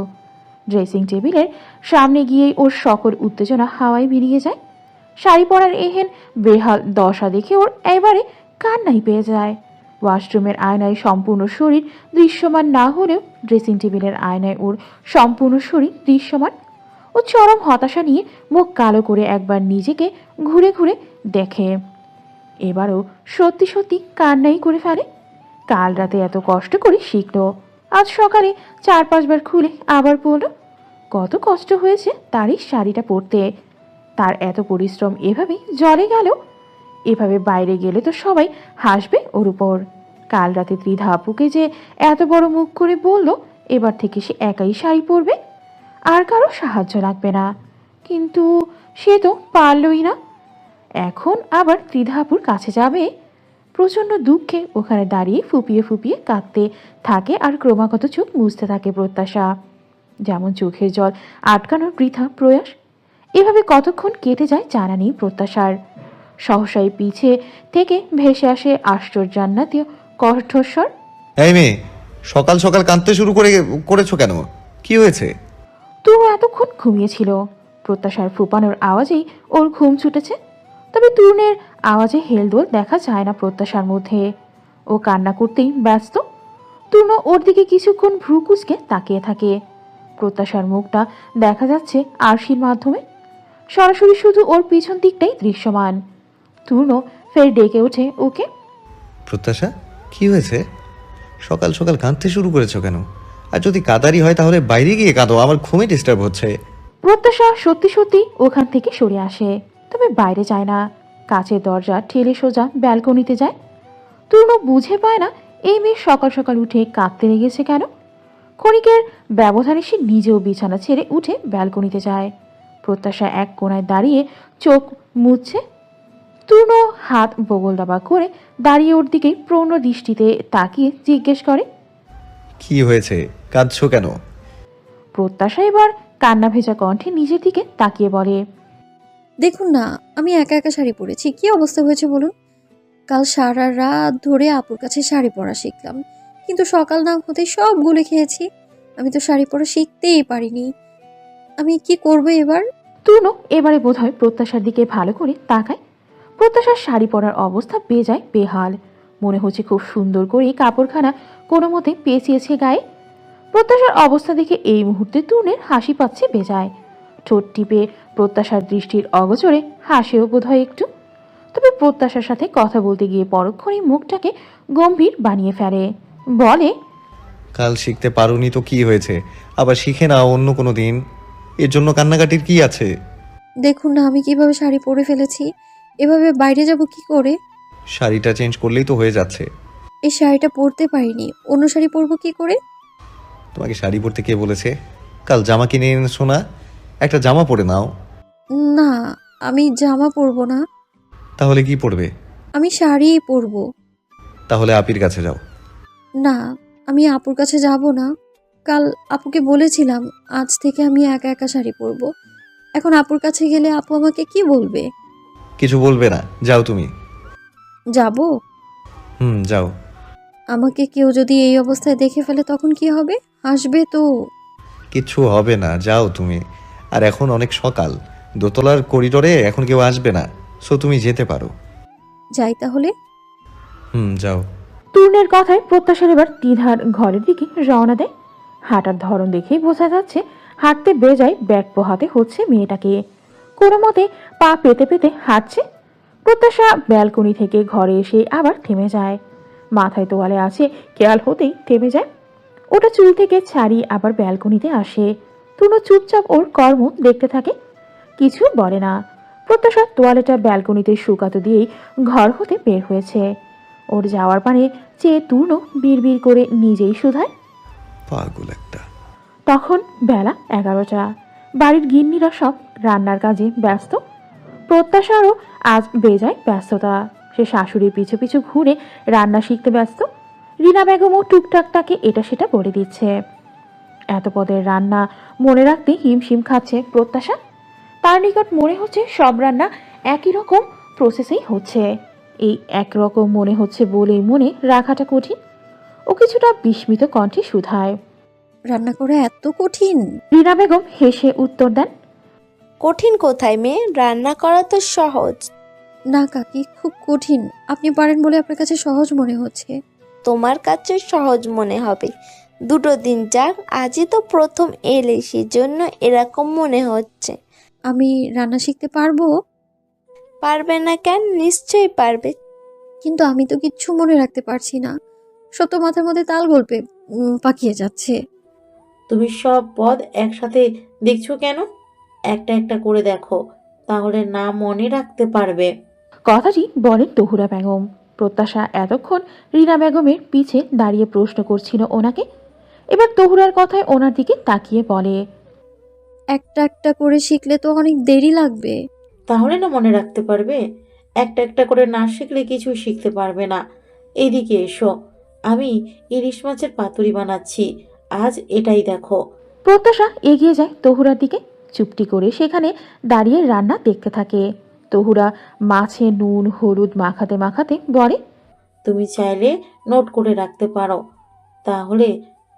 ড্রেসিং টেবিলের সামনে গিয়েই ওর সকল উত্তেজনা হাওয়ায় মিলিয়ে যায়। শাড়ি পরার এহেন বেহাল দশা দেখে ওর এবারে কান্নাই পেয়ে যায়। ওয়াশরুমের আয়নায় সম্পূর্ণ শরীর দৃশ্যমান না হলেও ড্রেসিং টেবিলের আয়নায় ওর সম্পূর্ণ শরীর দৃশ্যমান। ও চরম হতাশা নিয়ে মুখ কালো করে একবার নিজেকে ঘুরে ঘুরে দেখে। এবারও সত্যি সত্যি কান্নাই করে ফেলে। কাল রাতে এত কষ্ট করে শিখলো, আজ সকালে 4-5 বার খুলে আবার পরল। কত কষ্ট হয়েছে তারই শাড়িটা পরতে। তার এত পরিশ্রম এভাবেই জলে গেল। এভাবে বাইরে গেলে তো সবাই হাসবে ওর উপর। কাল রাতে ত্রিধা আপুকে যে এত বড় মুখ করে বলল এবার থেকে সে একাই শাড়ি পরবে, আর কারো সাহায্য লাগবে না। কিন্তু সে তো পারলই না। এখন আবার ত্রিধা আপুর কাছে যাবে। প্রচণ্ড দুঃখে ওখানে দাঁড়িয়ে ফুপিয়ে ফুপিয়ে কাঁদতে থাকে আর ক্রমাগত চোখ মুছতে থাকে প্রত্যাশা। যেমন চোখের জল আটকানোর বৃথা প্রয়াস। এভাবে কতক্ষণ কেটে যায় জানা নেই প্রত্যাশার। সহসাই পিছে থেকে ভেসে আসে আশ্চর্যান্নাতীয় কণ্ঠস্বর। এই মেয়ে, সকাল সকাল কাঁদতে শুরু করেছো কেন? কি হয়েছে? তবু এতক্ষণ ঘুমিয়েছিল। প্রত্যাশার ফুপানোর আওয়াজেই ওর ঘুম ছুটেছে। তবে তরুণের আওয়াজে হেলদোল দেখা যায় না প্রত্যাশার মধ্যে। ও কান্না করতেই ব্যস্ত। তরুণ ওর দিকে কিছুক্ষণ ভ্রু কুঁচকে তাকিয়ে থাকে। প্রত্যাশার মুখটা দেখা যাচ্ছে আরশির মাধ্যমে, সরাসরি শুধু ওর পিছন দিকটাই দৃশ্যমান। তরুণ ফের ডেকে ওঠে ওকে। প্রত্যাশা, কি হয়েছে? সকাল সকাল কাঁদতে শুরু করেছো কেন? আর যদি কাদারি হয় তাহলে বাইরে গিয়ে কাঁদো, আমার ঘুমে ডিস্টার্ব হচ্ছে। প্রত্যাশা সত্যি সত্যি ওখান থেকে সরে আসে, তবে বাইরে যায় না। কাচের দরজা ঠেলে সোজা ব্যালকনিতে যায়। তরুণ বুঝে পায় না এই মেয়ে সকাল সকাল উঠে কাঁদতে লেগেছে কেন। ক্ষণিকের ব্যবধানে সে নিজেও বিছানা ছেড়ে উঠে ব্যালকনিতে যায়। প্রত্যাশা এক কোণায় দাঁড়িয়ে চোখ মুছছে। তরুণ হাত বগল দাবা করে দাঁড়িয়ে ওর দিকে প্রৌঢ় দৃষ্টিতে তাকিয়ে জিজ্ঞেস করে, কি হয়েছে, কাঁদছো কেন? প্রত্যাশা এবার কান্না ভেজা কণ্ঠে নিজের দিকে তাকিয়ে বলে, দেখুন না, আমি একা একা শাড়ি পরেছি, কি অবস্থা হয়েছে বলুন। কাল সারা রাত ধরে আপুর কাছে শাড়ি পরা শিখলাম, কিন্তু সকাল না হতেই সব গুলে খেয়েছি। আমি তো শাড়ি পরা শিখতেই পারিনি। আমি কি করব এবার? তূর্ণ এবারে বোধহয় প্রত্যাশার দিকে ভালো করে তাকায়। প্রত্যাশার শাড়ি পরার অবস্থা বেজায় বেহাল। মনে হচ্ছে খুব সুন্দর করে কাপড়খানা কোনো মতে পেঁচিয়েছে গায়ে। প্রত্যাশার অবস্থা দেখে এই মুহূর্তে তূর্ণের হাসি পাচ্ছে বেজায়। ঠোঁট টিপে প্রত্যাশার দৃষ্টির অগোচরে হাসেও বোধহয় একটু। তবে প্রত্যাশার সাথে কথা বলতে গিয়ে পরক্ষণেই মুখটাকে গম্ভীর বানিয়ে ফেলে। বলে, কাল শিখতে পারোনি তো কি হয়েছে, আবার শিখে নাও অন্য কোনো দিন। এর জন্য কান্নাকাটির কি আছে? দেখুন না আমি কিভাবে শাড়ি পরে ফেলেছি, এভাবে বাইরে যাব কি করে? শাড়িটা চেঞ্জ করলেই তো হয়ে যাচ্ছে। এই শাড়িটা পরতে পারিনি, অন্য শাড়ি পরবো কি করে? তোমাকে শাড়ি পরতে কে বলেছে? কাল জামা কিনে এনেছো না, একটা জামা পরে নাও। না, আমি জামা পরবো না, তাহলে কি পরবে? আমি শাড়িই পরবো। তাহলে আপির কাছে যাও। না, আমি আপুর কাছে যাব না। কাল আপুকে বলেছিলাম আজ থেকে আমি একা একা শাড়ি পরবো। এখন আপুর কাছে গেলে আপু আমাকে কি বলবে? কিছু বলবে না, যাও তুমি। যাব? যাও। আমাকে কেউ যদি এই অবস্থায় দেখে ফেলে তখন কি হবে? হাসবে তো। কিচ্ছু হবে না, যাও তুমি। আর এখন অনেক সকাল, দোতলার করিডোরে এখন কেউ আসবে না, সো তুমি যেতে পারো। যাই তাহলে। যাও। তূর্ণের কথায় প্রত্যাশার এবার দ্বিধার ঘরের দিকে রওনা দেয়। হাঁটার ধরন দেখেই বোঝা যাচ্ছে হাঁটতে বেজায় ব্যাগ পোহাতে হচ্ছে মেয়েটাকে। কোনো মতে পা পেতে পেতে হাঁটছে। প্রত্যাশা ব্যালকনি থেকে ঘরে এসে আবার থেমে যায়। মাথায় তোয়ালে আছে, খেয়াল হতেই থেমে যায়। ওটা চুল থেকে ছাড়িয়ে আবার ব্যালকনিতে আসে। তূর্ণ চুপচাপ ওর কর্ম দেখতে থাকে, কিছু বলে না। প্রত্যাশা তোয়ালেটা ব্যালকনিতে শুকাতে দিয়েই ঘর হতে বের হয়েছে। ওর যাওয়ার পানে চেয়ে তূর্ণ বিড়বিড় করে নিজেই শুধায়, পাগল একটা। তখন বেলা 11টা। বাড়ির গিন্নিরা সব রান্নার কাজে ব্যস্ত। প্রত্যাশারও আজ বেজায় ব্যস্ততা। সে শাশুড়ির পিছু পিছু ঘুরে রান্না শিখতে ব্যস্ত। রিনা বেগমও টুকটাক তাকে এটা সেটা বলে দিচ্ছে। এত পদের রান্না মনে রাখতে হিমশিম খাচ্ছে প্রত্যাশা। তার নিকট মনে হচ্ছে সব রান্না একই রকম প্রসেসেই হচ্ছে। এই একরকম মনে হচ্ছে বলেই মনে রাখাটা কঠিন। ও কিছুটা বিস্মিত কণ্ঠে শুধায়, রান্না করা এত কঠিন? রিনা বেগম হেসে উত্তর দেন, কঠিন কোথায় মেয়ে, রান্না করা তো সহজ। না কাকি, খুব কঠিন। আপনি পারেন বলে আপনার কাছে সহজ মনে হচ্ছে। তোমার কাছে সহজ মনে হবে, দুটো দিন যাক, আজই তো প্রথম এলে সেজন্য এরকম মনে হচ্ছে। আমি রান্না শিখতে পারবো? পারবে না কেন, নিশ্চয়ই পারবে। কিন্তু আমি তো কিচ্ছু মনে রাখতে পারছি না, সব তো মাথার মধ্যে তাল গল্পে পাকিয়ে যাচ্ছে। তুমি সব পদ একসাথে দেখছো কেন? একটা একটা করে দেখো, তাহলে না মনে রাখতে পারবে। কথাটি বলেন তহুরা বেগম। প্রত্যাশা এতক্ষণ রিনা বেগমের পিছে দাঁড়িয়ে প্রশ্ন করছিল ওনাকে। এবার তহুরার কথায় ওনার দিকে তাকিয়ে বলে, একটা একটা করে শিখলে তো অনেক দেরি লাগবে। তাহলে না মনে রাখতে পারবে? একটা একটা করে না শিখলে কিছু শিখতে পারবে না। এইদিকে এসো, আমি ইলিশ মাছের পাতুরি বানাচ্ছি, আজ এটাই দেখো। প্রত্যাশা এগিয়ে যায় তহুরার দিকে। চুপটি করে সেখানে দাঁড়িয়ে রান্না দেখতে থাকে। তহুরা মাছে নুন হলুদ মাখাতে মাখাতে বলে, তুমি চাইলে নোট করে রাখতে পারো, তাহলে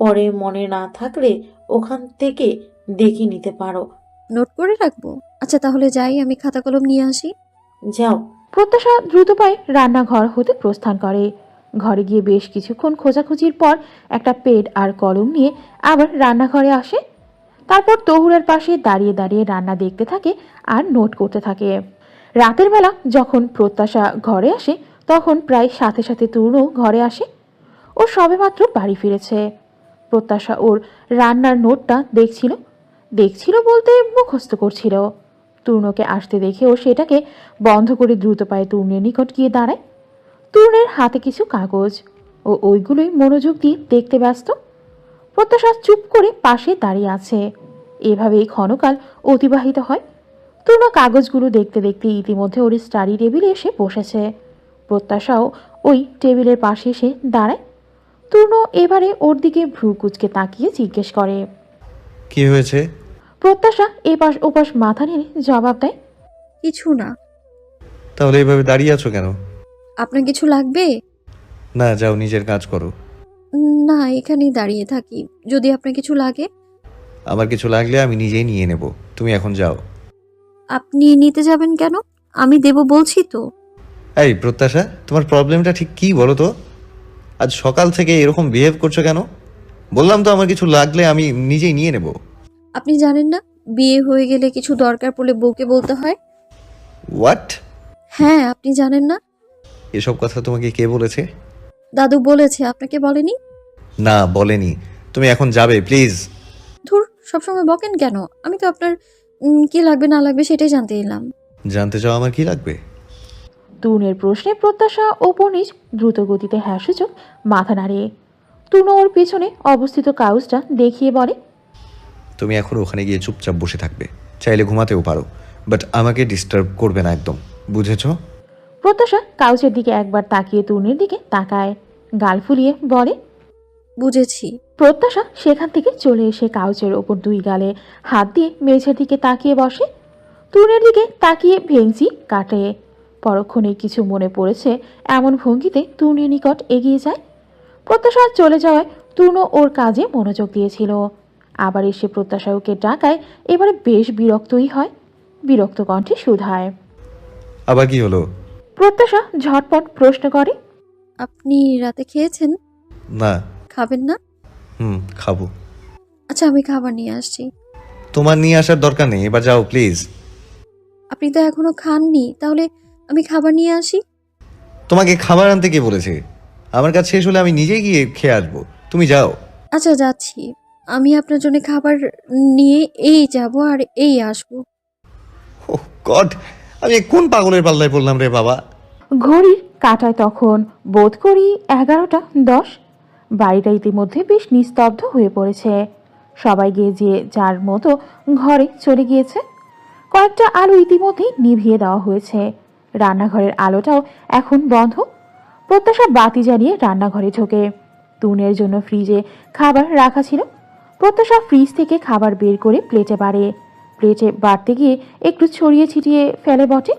পরে মনে না থাকলে ওখান থেকে দেখে নিতে পারো। নোট করে রাখবো? আচ্ছা তাহলে যাই, আমি খাতা কলম নিয়ে আসি। যাও। প্রত্যাশা দ্রুত পায়ে রান্নাঘর হতে প্রস্থান করে। ঘরে গিয়ে বেশ কিছুক্ষণ খোঁজাখুঁজির পর একটা পেন আর কলম নিয়ে আবার রান্নাঘরে আসে। তারপর তহুরার পাশে দাঁড়িয়ে দাঁড়িয়ে রান্না দেখতে থাকে আর নোট করতে থাকে। রাতের বেলা যখন প্রত্যাশা ঘরে আসে তখন প্রায় সাথে সাথে তূর্ণ ঘরে আসে। ও সবেমাত্র বাড়ি ফিরেছে। প্রত্যাশা ওর রান্নার নোটটা দেখছিল বলতে মুখস্থ করছিল। তূর্ণকে আসতে দেখে ও সেটাকে বন্ধ করে দ্রুত পায়ে তূর্ণের নিকট গিয়ে দাঁড়ায়। তূর্ণের হাতে কিছু কাগজ, ও ওইগুলোই মনোযোগ দিয়ে দেখতে ব্যস্ত। প্রত্যাশা চুপ করে পাশে দাঁড়িয়ে আছে। এভাবেই ক্ষণকাল অতিবাহিত হয়। তূর্ণ কাগজগুলো দেখতে দেখতে ইতিমধ্যে ওর স্টাডি টেবিলে এসে বসেছে। প্রত্যাশাও ওই টেবিলের পাশে এসে দাঁড়ায়। টুনো এবারে ওর দিকে ভ্রু কুচকে তাকিয়ে জিজ্ঞেস করে। কি হয়েছে? প্রত্যাশা এপাশ ওপাশ মাথা নেড়ে জবাব দেয়। কিছু না। তাহলে এইভাবে দাঁড়িয়ে আছো কেন? আপনার কিছু লাগবে? না, যাও নিজের কাজ করো। না, এখানেই দাঁড়িয়ে থাকি, যদি আপনার কিছু লাগে। আমার কিছু লাগলে আমি নিজেই নিয়ে নেব, তুমি এখন যাও। আপনি নিতে যাবেন কেন? আমি দেব বলছি তো। এই প্রত্যাশা, তোমার প্রবলেমটা ঠিক কি বলো তো? আজ সকাল থেকে এরকম বিহেভ করছো কেন? বললাম তো আমার কিছু লাগলে আমি নিজেই নিয়ে নেব। আপনি জানেন না, বিয়ে হয়ে গেলে কিছু দরকার পড়লে বউকে বলতে হয়? হোয়াট? হ্যাঁ, আপনি জানেন না? এসব কথা তোমাকে কে বলেছে? দাদু বলেছে, আপনাকে বলেনি? না, বলেনি। তুমি এখন যাবে প্লিজ। ধুর, সবসময় বকেন কেন? আমি তো আপনার কি লাগবে না লাগবে সেটাই জানতে এলাম। জানতে চাও আমার কি লাগবে? তুনের প্রশ্নে প্রত্যাশা ওপর নিচ দ্রুত গতিতে হ্যাসূচক মাথা নাড়ে। তুনো ওর পিছনে অবস্থিত কাউজটা দেখিয়ে বলে। তুমি এখন ওখানে গিয়ে চুপচাপ বসে থাকবে, চাইলে ঘুমাতেও পারো, বাট আমাকে ডিস্টার্ব করবে না একদম, বুঝেছো? প্রত্যাশা কাউচের দিকে একবার তাকিয়ে তুনের দিকে তাকায়, গাল ফুলিয়ে বলে। বুঝেছি। প্রত্যাশা সেখান থেকে চলে এসে কাউচের ওপর দুই গালে হাত দিয়ে মেঝের দিকে তাকিয়ে বসে। তুনের দিকে তাকিয়ে ভেংচি কাটে। পরক্ষণে কিছু মনে পড়েছে এমন ভঙ্গিতে তুনের নিকট এগিয়ে যায়। প্রত্যাশা চলে যাওয়ায় তুনো ওর কাজে মনোযোগ দিয়েছিল। আবার এসে প্রত্যাশা ওকে ডাকায় এবারে বেশ বিরক্তই হয়। বিরক্ত কণ্ঠে শুধায়। আবার কি হলো? প্রত্যাশা ঝটপট প্রশ্ন করে। আপনি রাতে খেয়েছেন? না। খাবেন না? খাবো। আচ্ছা, আমি খাবার নিয়ে আসছি। তোমার নিয়ে আসার দরকার নেই, এবার যাও প্লিজ। আপনি তো এখনো খাননি, তাহলে আমি খাবার নিয়ে আসি। তোমাকে খাবার আনতে কে বলেছে? আমার কাছে শেষ হলে আমি নিজেই গিয়ে খেয়ে আসবো, তুমি যাও। আচ্ছা, যাচ্ছি। আমি আপনার জন্য খাবার নিয়ে এই যাব আর এই আসবো। ওহ গড, আমি কোন পাগলের পাল্লায় পড়লাম রে বাবা। ঘড়ির কাঁটায় তখন বোধ করি 11:10। বাড়িটা ইতিমধ্যে বেশ নিস্তব্ধ হয়ে পড়েছে। সবাই গিয়ে যে যার মতো ঘরে চলে গিয়েছে। কয়েকটা আলো ইতিমধ্যেই নিভিয়ে দেওয়া হয়েছে। রান্নাঘরের আলোটাও এখন বন্ধ। প্রত্যাশা বাতি জ্বালিয়ে রান্নাঘরে ঢোকে। তুনের জন্য ফ্রিজে খাবার রাখা ছিল। প্রত্যাশা ফ্রিজ থেকে খাবার বের করে প্লেটে বাড়ে। প্লেটে বাড়তে গিয়ে একটু ছড়িয়ে ছিটিয়ে ফেলে বটে,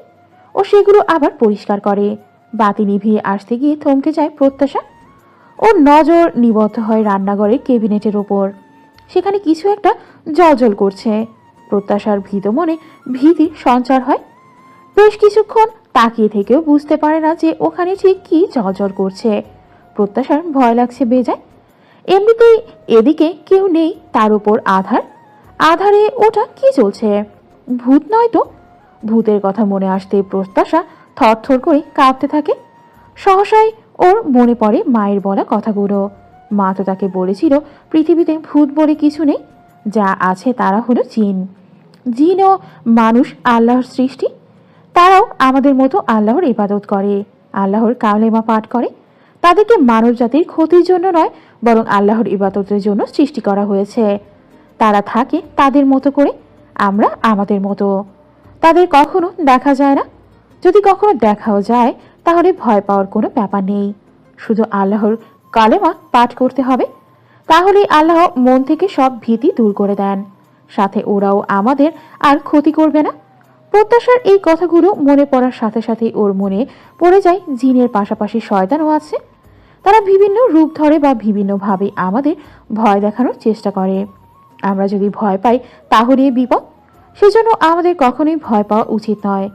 ও সেগুলো আবার পরিষ্কার করে। বাতি নিভিয়ে আসতে গিয়ে থমকে যায় প্রত্যাশা। ওর নজর নিবদ্ধ হয় রান্নাঘরের ক্যাবিনেটের ওপর। সেখানে কিছু একটা জ্বলজ্বল করছে। প্রত্যাশার ভীত মনে ভীতির সঞ্চার হয়। বেশ কিছুক্ষণ তাকিয়ে থেকেও বুঝতে পারে না যে ওখানে ঠিক কি জ্বলজ্বল করছে। প্রত্যাশার ভয় লাগছে বেজায়। এমনিতেই এদিকে কেউ নেই, তার উপর আধার। আধারে ওটা কি চলছে? ভূত নয় তো? ভূতের কথা মনে আসতে প্রত্যাশা থরথর করে কাঁপতে থাকে। সহসাই ওর মনে পড়ে মায়ের বলা কথাগুলো। মা তো তাকে বলেছিল পৃথিবীতে ভূত বলে কিছু নেই, যা আছে তারা হলো জিন। জিন ও মানুষ আল্লাহর সৃষ্টি। তারাও আমাদের মতো আল্লাহর ইবাদত করে, আল্লাহর কালেমা পাঠ করে। তাদেরকে মানব জাতির ক্ষতির জন্য নয়, বরং আল্লাহর ইবাদতের জন্য সৃষ্টি করা হয়েছে। তারা থাকে তাদের মতো করে, আমরা আমাদের মতো। তাদের কখনো দেখা যায় না। যদি কখনো দেখাও যায় তাহলে ভয় পাওয়ার কোনো ব্যাপার নেই। শুধু আল্লাহর কালেমা পাঠ করতে হবে, তাহলেই আল্লাহ মন থেকে সব ভীতি দূর করে দেন। সাথে ওরাও আমাদের আর ক্ষতি করবে না। প্রত্যাশার এই কথাগুলো মনে পড়ার সাথে সাথে ওর মনে পড়ে যায় জিনের পাশাপাশি শয়তানও আছে। তারা বিভিন্ন রূপ ধরে বা বিভিন্নভাবে আমাদের ভয় দেখানোর চেষ্টা করে। আমরা যদি ভয় পাই তাহলে বিপদ। সেজন্য আমাদের কখনোই ভয় পাওয়া উচিত নয়।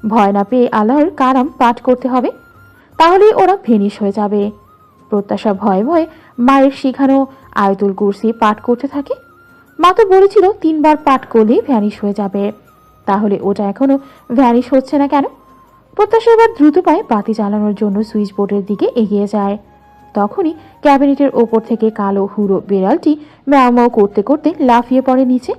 ভয় না পেয়ে আল্লাহর কালাম পাঠ করতে হবে, তাহলেই ওরা ভেনিশ হয়ে যাবে। প্রত্যাশা ভয়ে ভয়ে মায়ের শিখানো আয়াতুল কুরসি পাঠ করতে থাকে। মা তো বলেছিল 3 বার পাঠ করলেই ভ্যানিশ হয়ে যাবে। তাহলে ওটা এখনো ভ্যানিশ হচ্ছে না কেন? প্রত্যাশা এবার দ্রুত পায়ে বাতি জ্বালানোর জন্য সুইচ বোর্ডের দিকে এগিয়ে যায়। তখনই ক্যাবিনেটের ওপর থেকে কালো হুড়ো বিড়ালটি ম্যাও ম্যাও করতে করতে লাফিয়ে পড়ে নিচে।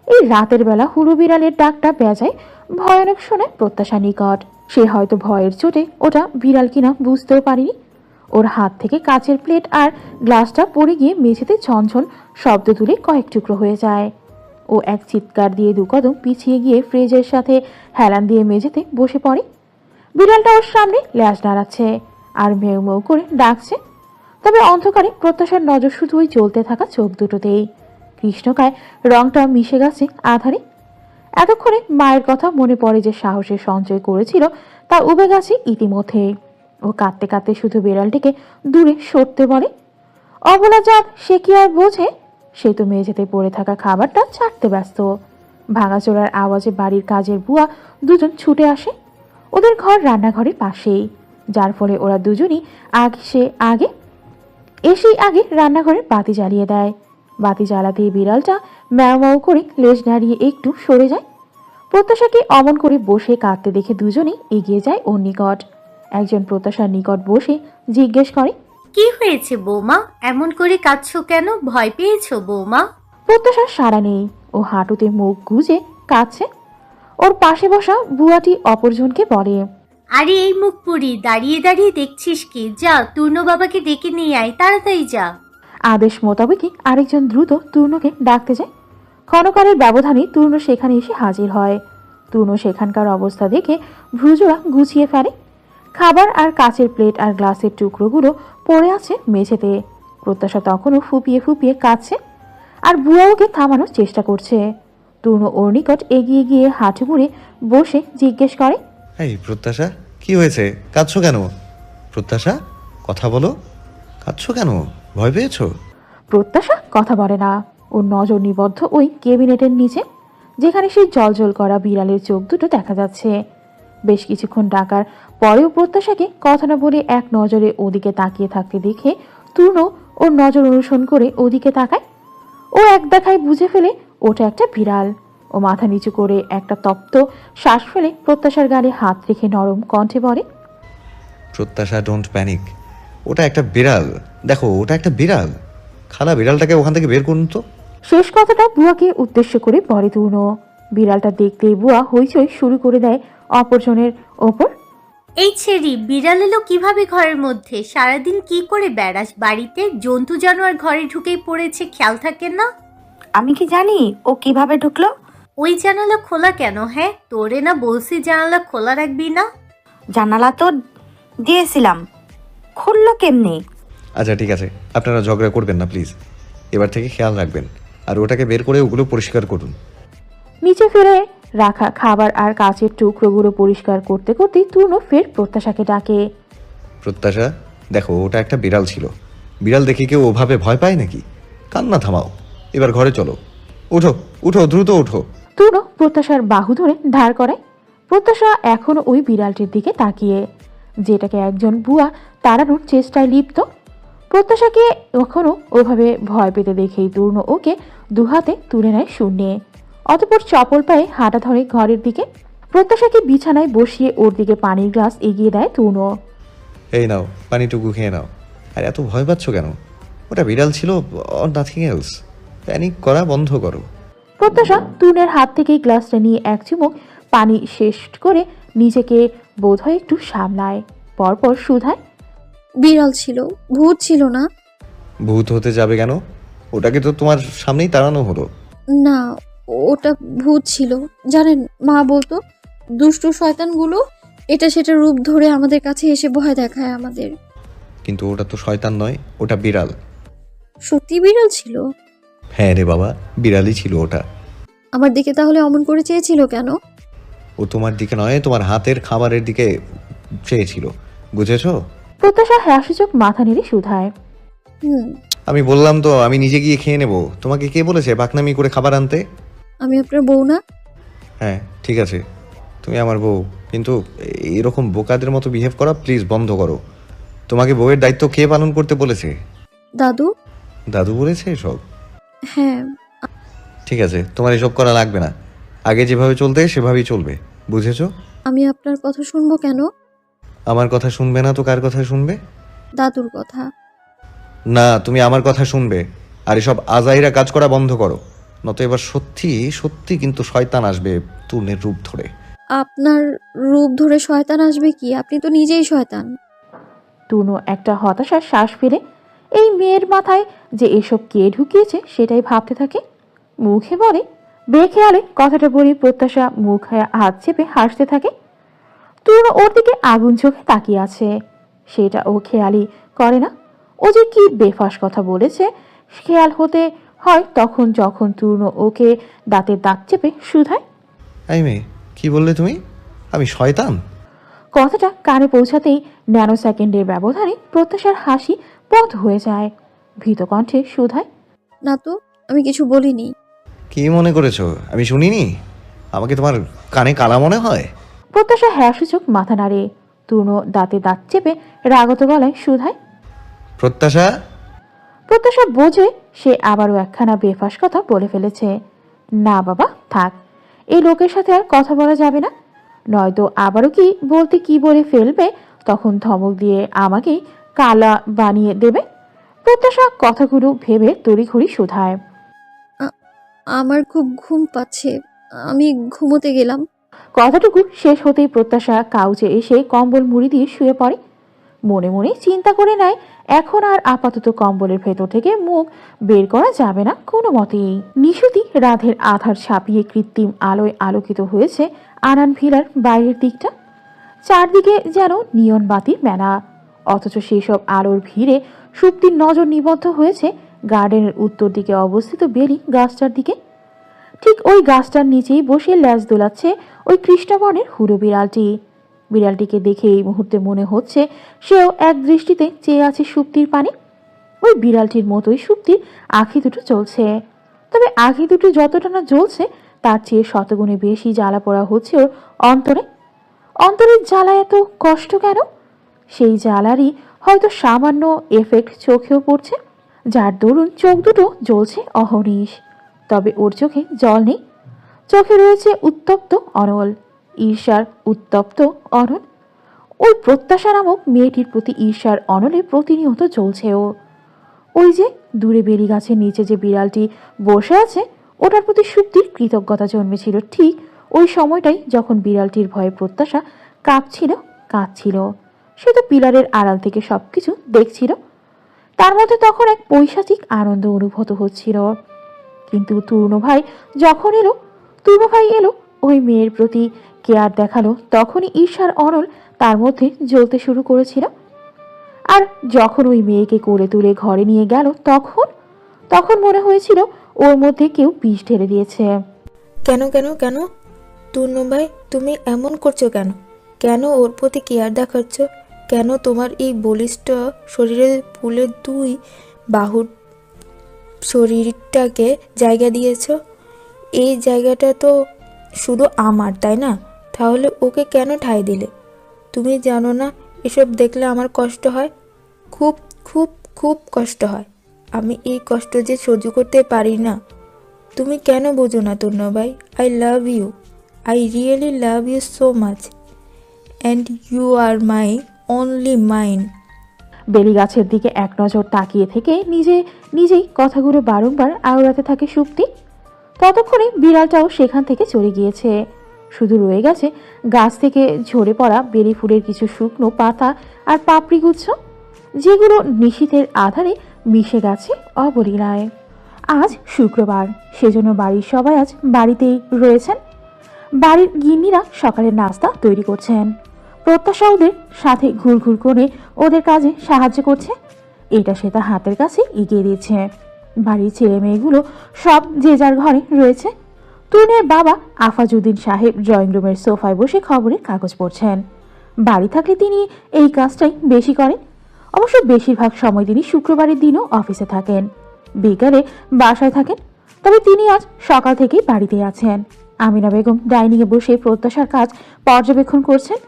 এই রাতের বেলা হুড়ো বিড়ালের ডাকটা বেজায় ভয়ানক শোনায় প্রত্যাশা নিকট। সে হয়তো ভয়ের চোটে ওটা বিড়াল কিনা বুঝতেও পারেনি। ওর হাত থেকে কাচের প্লেট আর গ্লাসটা পড়ে গিয়ে মেঝেতে ঝনঝন শব্দ তুলে কয়েক টুকরো হয়ে যায়। ও এক চিৎকার দিয়ে 2 কদম পিছিয়ে গিয়ে ফ্রিজের সাথে হেলান দিয়ে মেঝেতে বসে পড়ে। বিড়ালটা ওর সামনে ল্যাজ নাড়াচ্ছে আর মেউ মেউ করে ডাকছে। তবে অন্ধকারে প্রত্যাশার নজর শুধু ওই জ্বলতে থাকা চোখ দুটোতেই। কৃষ্ণকায় রংটা মিশে গেছে আধারে। এতক্ষণে মায়ের কথা মনে পড়ে যে সাহসের সঞ্চয় করেছিল তা উবে গেছে ইতিমধ্যে। ও কাঁদতে কাঁদতে শুধু বিড়ালটিকে দূরে সরতে বলে। অবলা জাত সে কি আর বোঝে? সে তো মেঝেতে পড়ে থাকা খাবারটা ছাড়তে ব্যস্ত। ভাঙাচোরার আওয়াজে বাড়ির কাজের বুয়া দুজন ছুটে আসে। ওদের ঘর রান্নাঘরের পাশেই, যার ফলে ওরা দুজনই এসেই আগে রান্নাঘরের বাতি জ্বালিয়ে দেয়। বাতি জ্বালাতেই বিড়ালটা ম্যাও ম্যাও করে লেজ নাড়িয়ে একটু সরে যায়। প্রত্যাশাকে অমন করে বসে কাঁদতে দেখে দুজনেই এগিয়ে যায় ওর নিকট। একজন প্রত্যাশার নিকট বসে জিজ্ঞেস করে, কি হয়েছে বৌমা? এমন করে কাঁদছো কেন? ভয় পেয়েছো বৌমা? প্রত্যাশার সাড়া নেই। ও হাঁটুতে মুখ গুজে কাঁদছে। ওর পাশে বসা বুয়াটি অপরজনকে বলে, আরে এই মুখ পুরি, দাঁড়িয়ে দাঁড়িয়ে দেখছিস কি? যা তূর্ণ বাবাকে ডেকে নিয়ে আয়, তাড়াতাড়ি যা। আদেশ মোতাবেকই আরেকজন দ্রুত তূর্ণকে ডাকতে যায়। ক্ষণকালের ব্যবধানে তূর্ণ সেখানে এসে হাজির হয়। তূর্ণ সেখানকার অবস্থা দেখে ভ্রুজোড়া গুছিয়ে ফেলে। খাবার আর কাচের প্লেট আর গ্লাসের টুকরোগুলো পড়ে আছে মেঝেতে। প্রত্যাশা তখনও ফুপিয়ে ফুপিয়ে কাঁদছে, আর বুয়া ওকে থামানোর চেষ্টা করছে। তূর্ণ ওর নিকট এগিয়ে গিয়ে হাঁটু মুড়ে বসে জিজ্ঞেস করে, এই প্রত্যাশা, কি হয়েছে? কাঁদছো কেন? প্রত্যাশা, কথা বলো, কাঁদছো কেন? ভয় পেয়েছো? প্রত্যাশা কথা বলে না। ওর নজর নিবদ্ধ ওই ক্যাবিনেটের নিচে, যেখানে সেই জলজল করা বিড়ালের চোখ দুটো দেখা যাচ্ছে। বেশ কিছুক্ষণ ডাকার পরেও প্রত্যাশাকে কথা না বলে এক নজরে ওদিকে তাকিয়ে থাকতে দেখে তূর্ণ ওর নজর অনুসরণ করে ওদিকে তাকায়। ও এক দেখায় বুঝে ফেলে ওটা একটা বিড়াল। ও মাথা নিচু করে একটা তপ্ত শ্বাস ফেলে প্রত্যাশার গালে হাত রেখে নরম কণ্ঠে বলে, প্রত্যাশা, ডোন্ট প্যানিক। ওটা একটা বিড়াল, দেখো ওটা একটা বিড়াল। খালা, বিড়ালটাকে ওখান থেকে বের করুন তো। শেষ কথাটা বুয়াকে উদ্দেশ্য করে বলে তূর্ণ। বিড়ালটা দেখতেই বুয়া হইচই শুরু করে দেয় অপরজনের ওপর। এই ছেড়ি, বিড়াল এলো কিভাবে ঘরের মধ্যে? সারাদিন কি করে বেড়াস বাড়িতে? জন্তু জানোয়ার ঘরে ঢুকেই পড়েছে, খেয়াল থাকে না? আমি কি জানি ও কিভাবে ঢুকলো? ওই জানালা খোলা কেন? হ্যাঁ, তোরে না বলছি জানালা খোলা রাখবি না? জানালা তো দিয়েছিলাম, খুললো কেমনি? আচ্ছা ঠিক আছে, আপনারা ঝগড়া করবেন না প্লিজ। এবার থেকে খেয়াল রাখবেন, আর ওটাকে বের করে ওগুলো পরিষ্কার করুন। নিচে ফেলে রাখা খাবার আর কাচের টুকরোগুলো পরিষ্কার করতে করতে তূর্ণ ফের প্রত্যাশাকে ডাকে। প্রত্যাশা, দেখো ওটা একটা বিড়াল ছিল। বিড়াল দেখে কেউ ওভাবে ভয় পায় নাকি? কান্না থামাও, এবার ঘরে চলো। উঠো উঠো, দ্রুত উঠো। তূর্ণ প্রত্যাশার বাহু ধরে ধার করে। প্রত্যাশা এখনো ওই বিড়ালটির দিকে তাকিয়ে, যেটাকে একজন বুয়া তাড়ানোর চেষ্টায় লিপ্ত। প্রত্যাশাকে এখনো ওভাবে ভয় পেতে দেখেই তূর্ণ ওকে দুহাতে তুলে নেয় শূন্যে। অতঃপর চপল পায়ে হাঁটা ধরে ঘরের দিকে। প্রত্যাশাকে বিছানায় বসিয়ে ওর দিকে পানির গ্লাস এগিয়ে দেয় তূর্ণ। এই নাও, পানিটুকু খেয়ে নাও। আর এত ভয় পাচ্ছ কেন? ওটা বিড়াল ছিল, অর নাথিং এলস। প্যানিক করা বন্ধ করো। প্রত্যাশা তূর্ণের হাত থেকেই গ্লাসটা নিয়ে এক চুমুক পানি শেষ করে নিজেকে বোধহয় একটু সামলায়। পরপর শুধায়, বিড়াল ছিল, ভূত ছিল না? ভূত হতে যাবে কেন? ওটাকে তো তোমার সামনেই তাড়ানো হলো। না, ওটা ভূত ছিল। জানেন, মা বলতো দুষ্টু শয়তানগুলো এটা সেটা রূপ ধরে আমাদের কাছে এসে ভয় দেখায় আমাদের। কিন্তু ওটা তো শয়তান নয়, ওটা বিড়াল। সত্যি বিড়াল ছিল? হ্যাঁ রে বাবা, বিড়ালই ছিল ওটা। আমার দিকে তাহলে অমন করে চেয়েছিল কেন? ও তোমার দিকে নয়, তোমার হাতের খাবারের দিকে চেয়েছিল, বুঝেছো? প্রত্যাশা হাসিচোখ মাথা নেড়ে শুধায়, আমি বললাম তো আমি নিজে গিয়ে খেয়ে নেব। তোমাকে কে বলেছে বাকনামি করে খাবার আনতে? আমি আপনার বউ না? হ্যাঁ ঠিক আছে, তুমি আমার বউ, কিন্তু এরকম বোকাদের মতো বিহেভ করা প্লিজ বন্ধ করো। তোমাকে বউয়ের দায়িত্ব কে পালন করতে বলেছে? দাদু। দাদু বলেছে এসব? হ্যাঁ। ঠিক আছে, তোমার এসব করা লাগবে না। আগে যেভাবে চলতে সেভাবেই চলবে, বুঝেছো? আমি আপনার কথা শুনবো কেন? আমার কথা শুনবে না তো কার কথা শুনবে? দাদুর কথা। না, তুমি আমার কথা শুনবে, আর এসব আজাইরা কাজ করা বন্ধ করো, নয়তো এবার সত্যি সত্যি কিন্তু শয়তান আসবে তূর্ণের রূপ ধরে। আপনার রূপ ধরে শয়তান আসবে কি? আপনি তো নিজেই শয়তান। তূর্ণ একটা হতাশার শ্বাস ফেলে এই মেয়ের মাথায় যে এসব কে ঢুকিয়েছে সেটাই ভাবতে থাকে। মুখে বলে, বেখেয়ালে কথাটা বলি প্রত্যাশা মুখে হাত চেপে হাসতে থাকে। তূর্ণ ওর দিকে আগুন চোখে তাকিয়ে আছে। সেটা ও খেয়ালই করে না। ও যে কি বেফাস কথা বলেছে খেয়াল হতে হয় তখন যখন তূর্ণ ওকে দাঁতের দাঁত চেপে শুধায়। এই মেয়ে, কি বললে তুমি? আমি শয়তান? কথাটা কানে পৌঁছাতেই ন্যানো সেকেন্ডের ব্যবধানে প্রত্যাশার হাসি বন্ধ হয়ে যায়। ভীত কণ্ঠে শুধায়। না তো, আমি কিছু বলিনি। কি মনে করেছো আমি শুনিনি? আমাকে তোমার কানে কালা মনে হয়? প্রত্যাশা হ্যাসূচক মাথা নাড়ে। তূর্ণ দাঁতে দাঁত চেপে রাগত গলায় শুধায়। প্রত্যাশা? প্রত্যাশা বোঝে সে আবারও একখানা বেফাস কথা বলে ফেলেছে। না বাবা থাক, এই লোকের সাথে আর কথা বলা যাবে না, নয়তো আবারও কি বলতে কি বলে ফেলবে, তখন ধমক দিয়ে আমাকে কালা বানিয়ে দেবে। প্রত্যাশা কথাগুলো ভেবে তড়িঘড়ি শুধায়। আমার খুব ঘুম পাচ্ছে, আমি ঘুমোতে গেলাম। কথাটুকু শেষ হতেই প্রত্যাশা কাউচে এসে কম্বল মুড়ি দিয়ে শুয়ে পড়ে। মনে মনে চিন্তা করে নেয় এখন আর আপাতত কম্বলের ভেতর থেকে মুখ বের করা যাবে না কোনো মতেই। নিশুতি রাতের আধার ছাপিয়ে কৃত্রিম আলোয় আলোকিত হয়েছে আনান ভিলার বাইরের দিকটা। চারদিকে যেন নিয়ন বাতির মেলা, অথচ সেসব আলোর ভিড়ে সুপ্তির নজর নিবদ্ধ হয়েছে গার্ডেনের উত্তর দিকে অবস্থিত বেলি গাছটার দিকে। ঠিক ওই গাছটার নিচেই বসে ল্যাজ দোলাচ্ছে ওই কৃষ্ণবর্ণের হুড়ো বিড়ালটি। বিড়ালটিকে দেখে এই মুহূর্তে মনে হচ্ছে সেও এক দৃষ্টিতে চেয়ে আছে সুপ্তির পানে। ওই বিড়ালটির মতোই সুপ্তির আঁখি দুটো জ্বলছে, তবে আঁখি দুটো যতটা না জ্বলছে তার চেয়ে শতগুণে বেশি জ্বালা পোড়া হচ্ছে ওর অন্তরে। অন্তরের জ্বালা এত কষ্ট কেন? সেই জ্বালারই হয়তো সামান্য এফেক্ট চোখেও পড়ছে, যার দরুন চোখ দুটো জ্বলছে অহর্নিশ। তবে ওর চোখে জল নেই, চোখে রয়েছে উত্তপ্ত অনল, ঈর্ষার উত্তপ্ত অনল। ওই প্রত্যাশা নামক মেয়েটির প্রতি ঈর্ষার অনলে প্রতিনিয়ত জ্বলছে ও। ওই যে দূরে বেলি গাছের নিচে যে বিড়ালটি বসে আছে, ওটার প্রতি সুপ্তির কৃতজ্ঞতা জন্মেছিল ঠিক ওই সময়টাই যখন বিড়ালটির ভয়ে প্রত্যাশা কাঁপছিল, কাঁদছিল। সে তো পিলারের আড়াল থেকে সবকিছু দেখছিল, তার মধ্যে তখন এক পৈশাচিক আনন্দ অনুভূত হচ্ছিল। কিন্তু তূর্ণ ভাই এলো ওই মেয়ের প্রতি কেয়ার দেখালো, তখনই ঈর্ষার অনল তার মধ্যে জ্বলতে শুরু করেছিল। আর যখন ওই মেয়েকে কোলে তুলে ঘরে নিয়ে গেল তখন মনে হয়েছিল ওর মধ্যে কেউ বিষ ঢেলে দিয়েছে। কেন কেন কেন তূর্ণ ভাই, তুমি এমন করছো কেন? কেন ওর প্রতি কেয়ার দেখাচ্ছ? কেন তোমার এই বলিষ্ঠ শরীরে ফুলের দুই বাহুর শরীরটাকে জায়গা দিয়েছ? এই জায়গাটা তো শুধু আমার, তাই না? তাহলে ওকে কেন ঠাঁই দিলে? তুমি জানো না এসব দেখলে আমার কষ্ট হয়, খুব খুব খুব কষ্ট হয়। আমি এই কষ্ট যে সহ্য করতে পারি না। তুমি কেন বোঝো না তূর্ণ ভাই? I love you, I really love you so much, and you are my only mine. বেলি গাছের দিকে এক নজর তাকিয়ে থেকে নিজেই কথাগুলো বারংবার আওড়াতে থাকে সুপ্তি। ততক্ষণে বিড়ালটাও সেখান থেকে চলে গিয়েছে, শুধু রয়ে গেছে গাছ থেকে ঝরে পড়া বেলি ফুলের কিছু শুকনো পাতা আর পাপড়িগুচ্ছ, যেগুলো নিশীথের আধারে মিশে গেছে অবলীলায়। আজ শুক্রবার, সেজন্য বাড়ির সবাই আজ বাড়িতেই রয়েছেন। বাড়ির গিন্নিরা সকালের নাস্তা তৈরি করছেন। প্রত্যাশা ওদের সাথে ঘুরঘুর করে ওদের কাজে সাহায্য করছে, এটা সেটা হাতের কাছে এগিয়ে দিচ্ছে। বাড়ির ছেলে মেয়েগুলো সব যে যার ঘরে রয়েছে। তরুণের বাবা আফাজউদ্দিন সাহেব ড্রয়িং রুমের সোফায় বসে খবরের কাগজ পড়ছেন। বাড়ি থাকলে তিনি এই কাজটাই বেশি করেন। অবশ্য বেশিরভাগ সময় তিনি শুক্রবারের দিনও অফিসে থাকেন, বিকালে বাসায় থাকেন। তবে তিনি আজ সকাল থেকেই বাড়িতে আছেন। আমিনা বেগম ডাইনিংয়ে বসে প্রত্যাশার কাজ পর্যবেক্ষণ করছেন।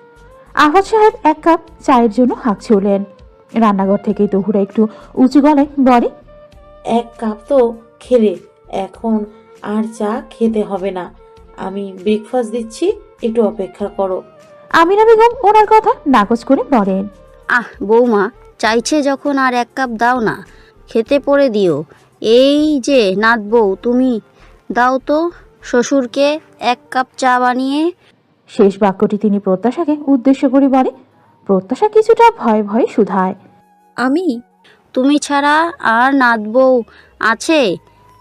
আফাজ সাহেব এক কাপ চায়ের জন্য হাঁক ছুড়লেন। রান্নাঘর থেকে তহুরা একটু উঁচু গলায় বলে, এক কাপ তো খেলে, এখন আর চা খেতে হবে না, আমি ব্রেকফাস্ট দিচ্ছি, একটু অপেক্ষা করো। আমিনা বেগম ওনার কথা নাকচ করে বলেন, বৌমা চাইছে যখন আর এক কাপ দাও না, খেতে পড়ে দিও। এই যে নাত বউ, তুমি দাও তো শ্বশুরকে এক কাপ চা বানিয়ে। শেষ বাক্যটি তিনি প্রত্যাশাকে উদ্দেশ্য করে বলে। প্রত্যাশা কিছুটা ভয়ে ভয়ে শুধায়, তুমি ছাড়া আর নাত বউ আছে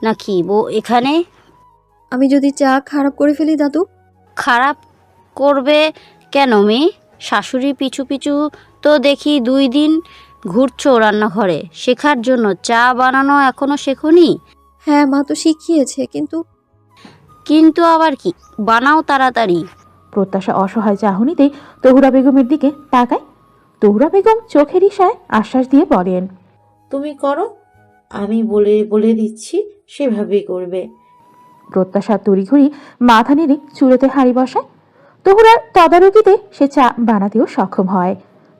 নাকি বউ এখানে? আমি যদি চা খারাপ করে ফেলি দাদু? খারাপ করবে কেন মেয়ে? শাশুড়ি পিছু পিছু তো দেখি 2 দিন ঘুরছো রান্নাঘরে শেখার জন্য? চা বানানো এখনো শেখোনি? হ্যাঁ মা তো শিখিয়েছে, কিন্তু কিন্তু আবার কি? বানাও তাড়াতাড়ি। প্রত্যাশা অসহায় চাহনিতেই তহুরা বেগমের দিকে তাকায়। তহুরা বেগম চোখের ইশারায় আশ্বাস দিয়ে বলেন, তুমি করো, আমি বলে বলে দিচ্ছি সেভাবেই করবে। প্রত্যাশা তড়িঘড়ি মাথা নেড়ে চুলোতে হাঁড়ি বসায়। তহুরার তদারকিতে সে চা বানাতেও সক্ষম হয়।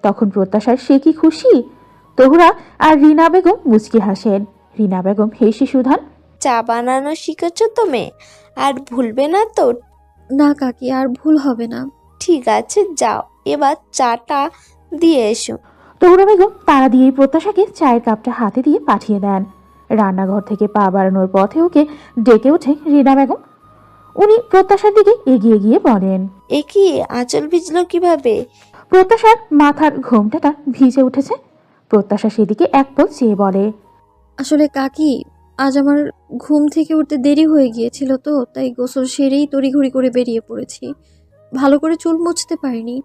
তখন প্রত্যাশার সে কি খুশি! তহুরা আর রিনা বেগম মুচকি হাসেন। রিনা বেগম হেসে সুধান, চা বানানো শিখেছ তুমি? আর ভুলবে না তো? না কাকি, আর ভুল হবে না। ঠিক আছে, যাও এবার চাটা দিয়ে এসো। তহুরা বেগম তাড়া দিয়েই প্রত্যাশাকে চায়ের কাপটা হাতে দিয়ে পাঠিয়ে দেন। রান্নাঘর থেকে পা বাড়ানোর পথে ওকে ডেকে ওঠে রিনা বেগম। উনি প্রত্যাশার দিকে এগিয়ে গিয়ে বলেন, এ কি, আঁচল ভিজলো কিভাবে? প্রত্যাশার মাথার ঘোমটাটা ভিজে উঠেছে। প্রত্যাশা সেদিকে এক পল চেয়ে বলে, আসলে কাকি, আজ আমার ঘুম থেকে উঠতে দেরি হয়ে গিয়েছিল, তো তাই গোসল সেরেই তড়িঘড়ি করে বেরিয়ে পড়েছি। ভালো করে চুল মুছতে পারিনি।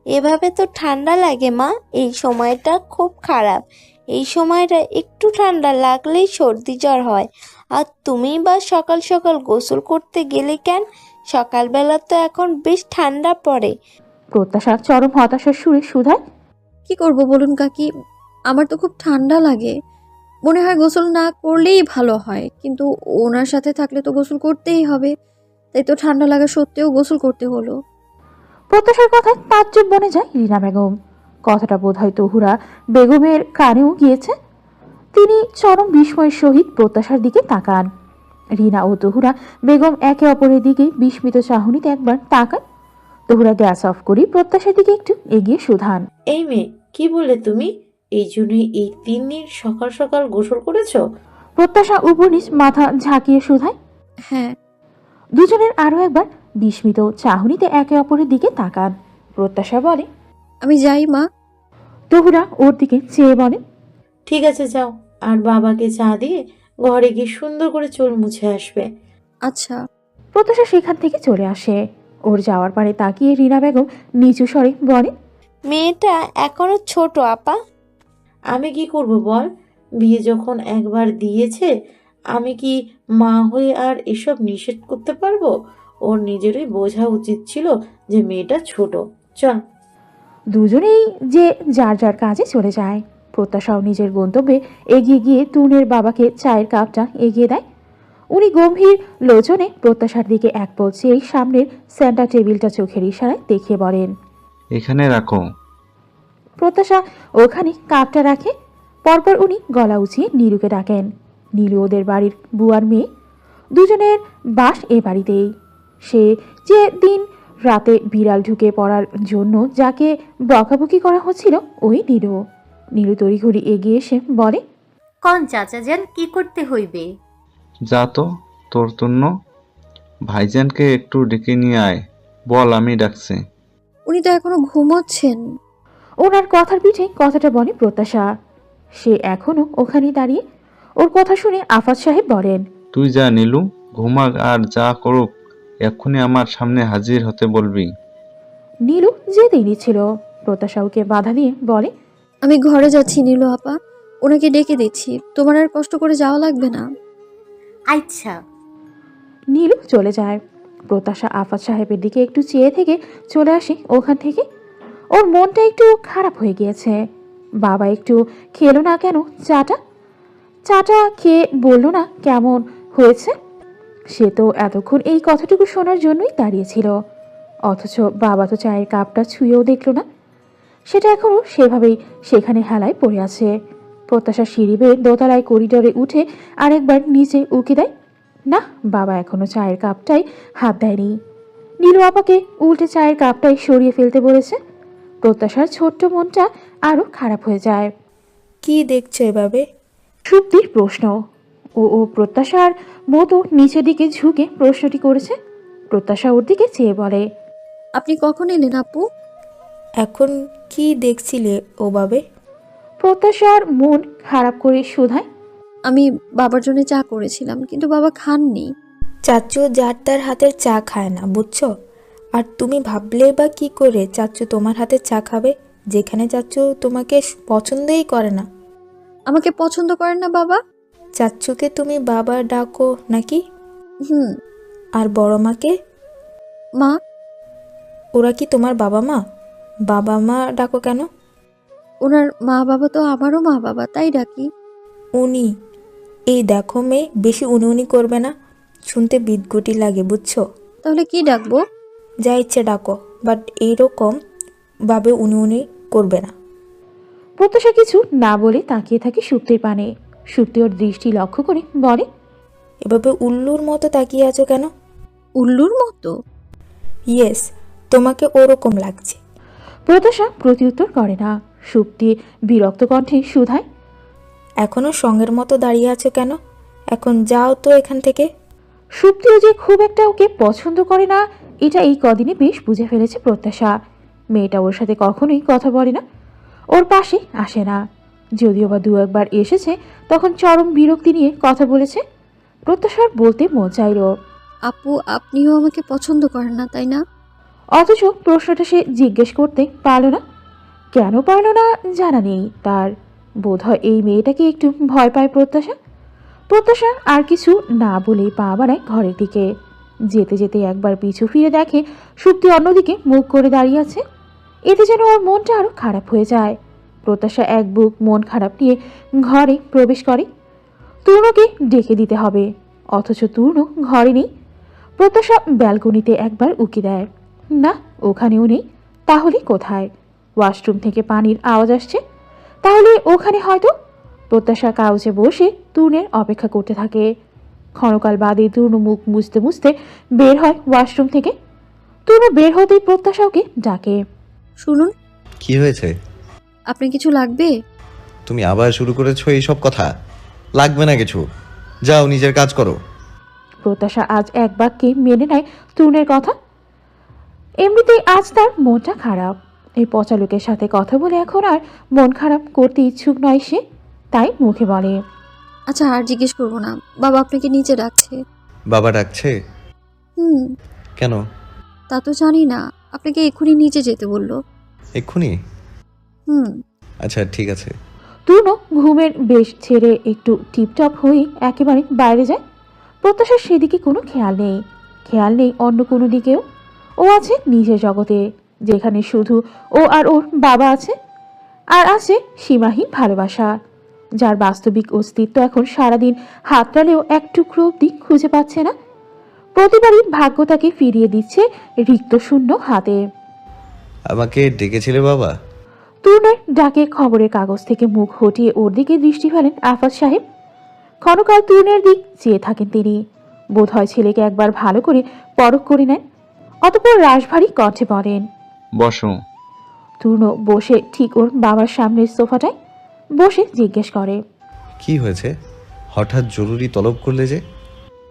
এভাবে তো ঠান্ডা লাগে মা, এই সময়টা খুব খারাপ। এই সময়টা একটু ঠান্ডা লাগলেই সর্দি জ্বর হয়। আর তুমি বা সকাল সকাল গোসল করতে গেলে কেন? সকালবেলা তো এখন বেশ ঠান্ডা পড়ে। প্রত্যাশা চরম হতাশার সুরে শুধায়, কি করব বলুন কাকি, আমার তো খুব ঠান্ডা লাগে। মনে হয় গোসল না করলেই ভালো হয়, কিন্তু ওনার সাথে থাকলে তো গোসল করতেই হবে। তাই তো ঠান্ডা লাগা সত্ত্বেও গোসল করতে হলো। প্রত্যাশার কথায় তাজ্জব বনে যায় রিনা বেগম। কথাটা বোধহয় তহুরা বেগমের কানেও গিয়েছে। তিনি চরম বিস্ময়ের সহিত প্রত্যাশার দিকে তাকান। রিনা ও তহুরা বেগম একে অপরের দিকে বিস্মিত চাহনিতে একবার তাকান। তহুরা গ্যাস অফ করি প্রত্যাশার দিকে একটু এগিয়ে সুধান, এই মেয়ে, কি বললে তুমি? এই জন্যই এই 3 দিন সকাল সকাল গোসল করেছো? প্রত্যাশা উপনিশ মাথা ঝাঁকিয়ে শুধায়। হ্যাঁ। দুজনের আরো একবার বিস্মিত চাহনিতে একে অপরের দিকে তাকান। প্রত্যাশা বলে, আমি যাই মা। তহুরা ওর দিকে চেয়ে বলে, ঠিক আছে যাও, আর বাবাকে চা দিয়ে ঘরে গিয়ে সুন্দর করে চুল মুছে আসবে। আচ্ছা। প্রত্যাশা সেখান থেকে চলে আসে। ওর যাওয়ার পরে তাকিয়ে রিনা বেগম নিচু স্বরে বলে, মেয়েটা এখনো ছোট আপা। আমি কি করব বল? বিয়ে যখন একবার দিয়েছে, আমি কি মা হয়ে আর এসব নিষেধ করতে পারবো? ওর নিজেরই বোঝা উচিত ছিল যে মেয়েটা ছোট। চল। দুজনেই যে যার যার কাজে চলে যায়। প্রত্যাশাও নিজের গন্তব্যে এগিয়ে গিয়ে তুনের বাবাকে চায়ের কাপটা এগিয়ে দেয়। উনি গম্ভীর লোচনে প্রত্যাশার দিকে এক পল চেয়ে সামনের সেন্টার টেবিলটা চোখের ইশারায় দেখিয়ে বলেন, এখানে রাখো। প্রত্যাশা ওখানে কাপটা রাখে। পরপর উনি গলা উঁচিয়ে নীলুকে ডাকেন। নীলু ওদের বাড়ির বুয়ার মেয়ে। দুজনের বাস এ বাড়িতেই। সে যে দিন রাতে বিড়াল ঢুকে পড়ার জন্য যাকে বকাবকি করা হচ্ছিল, ওই নীলু। নীলু তড়িঘড়ি এগিয়ে এসে বলে, কন চাচা যান, কি করতে হইবে? যা তো তোর তন্ন, ভাইজানকে একটু ডেকে নিয়ে আয়। বল আমি ডাকছি। উনি তো এখনো ঘুমোচ্ছেন। ওনার কথার পিঠে কথাটা বলে প্রত্যাশা। সে এখনো ওখানে দাঁড়িয়ে। ওর কথা শুনে আফাজ সাহেব বলেন, তুই যা নীলু, ঘুমাক আর যা করুক এক্ষুনি আমার সামনে হাজির হতে বলবি। নীলু যেতেই নিচ্ছিল। প্রত্যাশা ওকে বাধা দিয়ে বলে, আমি ঘরে যাচ্ছি নীলু আপা, ওনাকে ডেকে দিচ্ছি। তোমার আর কষ্ট করে যাওয়া লাগবে না। আচ্ছা। নীলু চলে যায়। প্রত্যাশা আফাজ সাহেবের দিকে একটু চেয়ে থেকে চলে আসে ওখান থেকে। ওর মনটা একটু খারাপ হয়ে গিয়েছে। বাবা একটু খেলো না কেন চাটা? চাটা খেয়ে বললো না কেমন হয়েছে? সে তো এতক্ষণ এই কথাটুকু শোনার জন্যই দাঁড়িয়েছিল। অথচ বাবা তো চায়ের কাপটা ছুঁয়েও দেখলো না। সেটা এখনও সেভাবেই সেখানে হেলায় পড়ে আছে। প্রত্যাশা সিঁড়ি বেয়ে দোতলায় করিডোরে উঠে আরেকবার নিচে উকি দেয়। না, বাবা এখনো চায়ের কাপটাই হাত দেয়নি। নীলু আপাকে উল্টে চায়ের কাপটাই সরিয়ে ফেলতে বলেছে। প্রত্যাশার ছোট্ট মনটা আরো খারাপ হয়ে যায়। কি দেখছো এভাবে? সুপ্তির প্রশ্ন। ও প্রত্যাশার মতো নিচের দিকে ঝুঁকে প্রশ্নটি করেছে। প্রত্যাশা ওর দিকে চেয়ে বলে, আপনি কখন এলেন আপু? এখন কি দেখছিলে ওভাবে? প্রত্যাশার মন খারাপ করে শুধায়, আমি বাবার জন্য চা করেছিলাম, কিন্তু বাবা খাননি। চাচু যার তার হাতের চা খায় না, বুঝছো? আর তুমি ভাবলে বা কি করে চাচু তোমার হাতে চা খাবে? যেখানে চাচ্চু তোমাকে পছন্দই করে না। আমাকে পছন্দ করেন না বাবা? চাচ্চুকে তুমি বাবা ডাকো নাকি? হুম। আর বড় মাকে? মা। ওরা কি তোমার বাবা মা? বাবা মা ডাকো কেন? ওনার মা বাবা তো আমারও মা বাবা, তাই ডাকি। উনি, এই দেখো মেয়ে, বেশি উনি উনি করবে না, শুনতে বিদগুটি লাগে, বুঝছো? তাহলে কি ডাকবো? যা ইচ্ছে ডাকো, বাট এইরকম ভাবে উনি উনি করবে না। প্রত্যাশা কিছু না বলে তাকিয়ে থাকে সুপ্তির পানে। সুপ্তি ওর দৃষ্টি লক্ষ্য করে বলে, এভাবে উল্লুর মতো তাকিয়ে আছো কেন? উল্লুর মতো? ইয়েস, তোমাকে ওরকম লাগছে। প্রত্যাশা প্রতিউত্তর করে না। সুপ্তি বিরক্ত কণ্ঠে শুধায়, এখনো সঙ্গের মতো দাঁড়িয়ে আছো কেন? এখন যাও তো এখান থেকে। সুপ্তিও যে খুব একটা ওকে পছন্দ করে না এটা এই কদিনে বেশ বুঝে ফেলেছে প্রত্যাশা। মেয়েটা ওর সাথে কখনোই কথা বলে না, ওর পাশে আসে না। যদিও বা দু একবার এসেছে, তখন চরম বিরক্তি নিয়ে কথা বলেছে। প্রত্যাশার বলতে মন চাইল, আপু, আপনিও আমাকে পছন্দ করেন না, তাই না? অথচ প্রশ্নটা সে জিজ্ঞেস করতে পারল না। কেন পারল না জানা নেই তার। বোধহয় এই মেয়েটাকে একটু ভয় পায় প্রত্যাশা। প্রত্যাশা আর কিছু না বলেই পা বাড়ায় ঘরের দিকে। যেতে যেতে একবার পিছু ফিরে দেখে সুপ্তি অন্যদিকে মুখ করে দাঁড়িয়ে আছে। এতে যেন ওর মনটা আরো খারাপ হয়ে যায়। প্রত্যাশা এক বুক মন খারাপ নিয়ে ঘরে প্রবেশ করে। তূর্ণকে ডেকে দিতে হবে, অথচ তূর্ণ ঘরে নেই। প্রত্যাশা ব্যালকনিতে একবার উকি দেয়, না ওখানেও নেই। তাহলে কোথায়? ওয়াশরুম থেকে পানির আওয়াজ আসছে, তাহলে ওখানে হয়তো। প্রত্যাশা কাউচে বসে তূর্ণের অপেক্ষা করতে থাকে। ক্ষণকাল বাদে তূর্ণ মুখ মুছতে মুছতে বের হয় ওয়াশরুম থেকে। তূর্ণ বের হতেই প্রত্যাশা ওকে ডাকে, শুনুন। কি হয়েছে? আপনার কিছু লাগবে? তুমি আবার শুরু করেছো এইসব কথা? লাগবে না কিছু, যাও নিজের কাজ করো। প্রত্যাশা আজ এক বাক্যে মেনে নেয় তূর্ণের কথা। এমনিতেই আজ তার মনটা খারাপ। এই পচা লোকের সাথে কথা বলে এখন আর মন খারাপ করতে ইচ্ছুক নয় সে, তাই মুখে বলে, আচ্ছা আর জিজ্ঞেস করবো না, বাবা আপনাকে নিচে ডাকছে। বাবা ডাকছে? হুম। কেন? তা তো জানি না, আপনাকে এক্ষুনি নিচে যেতে বললো। এক্ষুনি? হুম। আচ্ছা ঠিক আছে। তূর্ণ ঘুমের বেশ ছেড়ে একটু টিপটপ হয়ে একেবারে বাইরে যায়। প্রত্যাশার সেদিকে কোনো খেয়াল নেই, খেয়াল নেই অন্য কোনো দিকেও। ও আছে নিজের জগতে, যেখানে শুধু ও আর ওর বাবা আছে, আর আছে সীমাহীন ভালোবাসা, যার বাস্তবিক অস্তিত্ব এখন সারাদিন হাতড়ালেও এক টুকরো অব্দি খুঁজে পাচ্ছে না। প্রতিবারই ভাগ্য তাকে ফিরিয়ে দিচ্ছে রিক্ত শূন্য হাতে। আমাকে ডেকেছিলে বাবা? তূর্ণের ডাকে খবরের কাগজ থেকে মুখ হটিয়ে ওর দিকে দৃষ্টি ফেলেন আফাজ সাহেব। ক্ষণকাল তূর্ণের দিক চেয়ে থাকেন তিনি। বোধহয় ছেলেকে একবার ভালো করে পরখ করে নেন, অতঃপর রাশভারী কণ্ঠে বলেন, বসো। তূর্ণ বসে ঠিক ওর বাবার সামনের সোফাটায় বসে জিজ্ঞেস করে, কি হয়েছে? হঠাৎ জরুরি তলব করলে যে?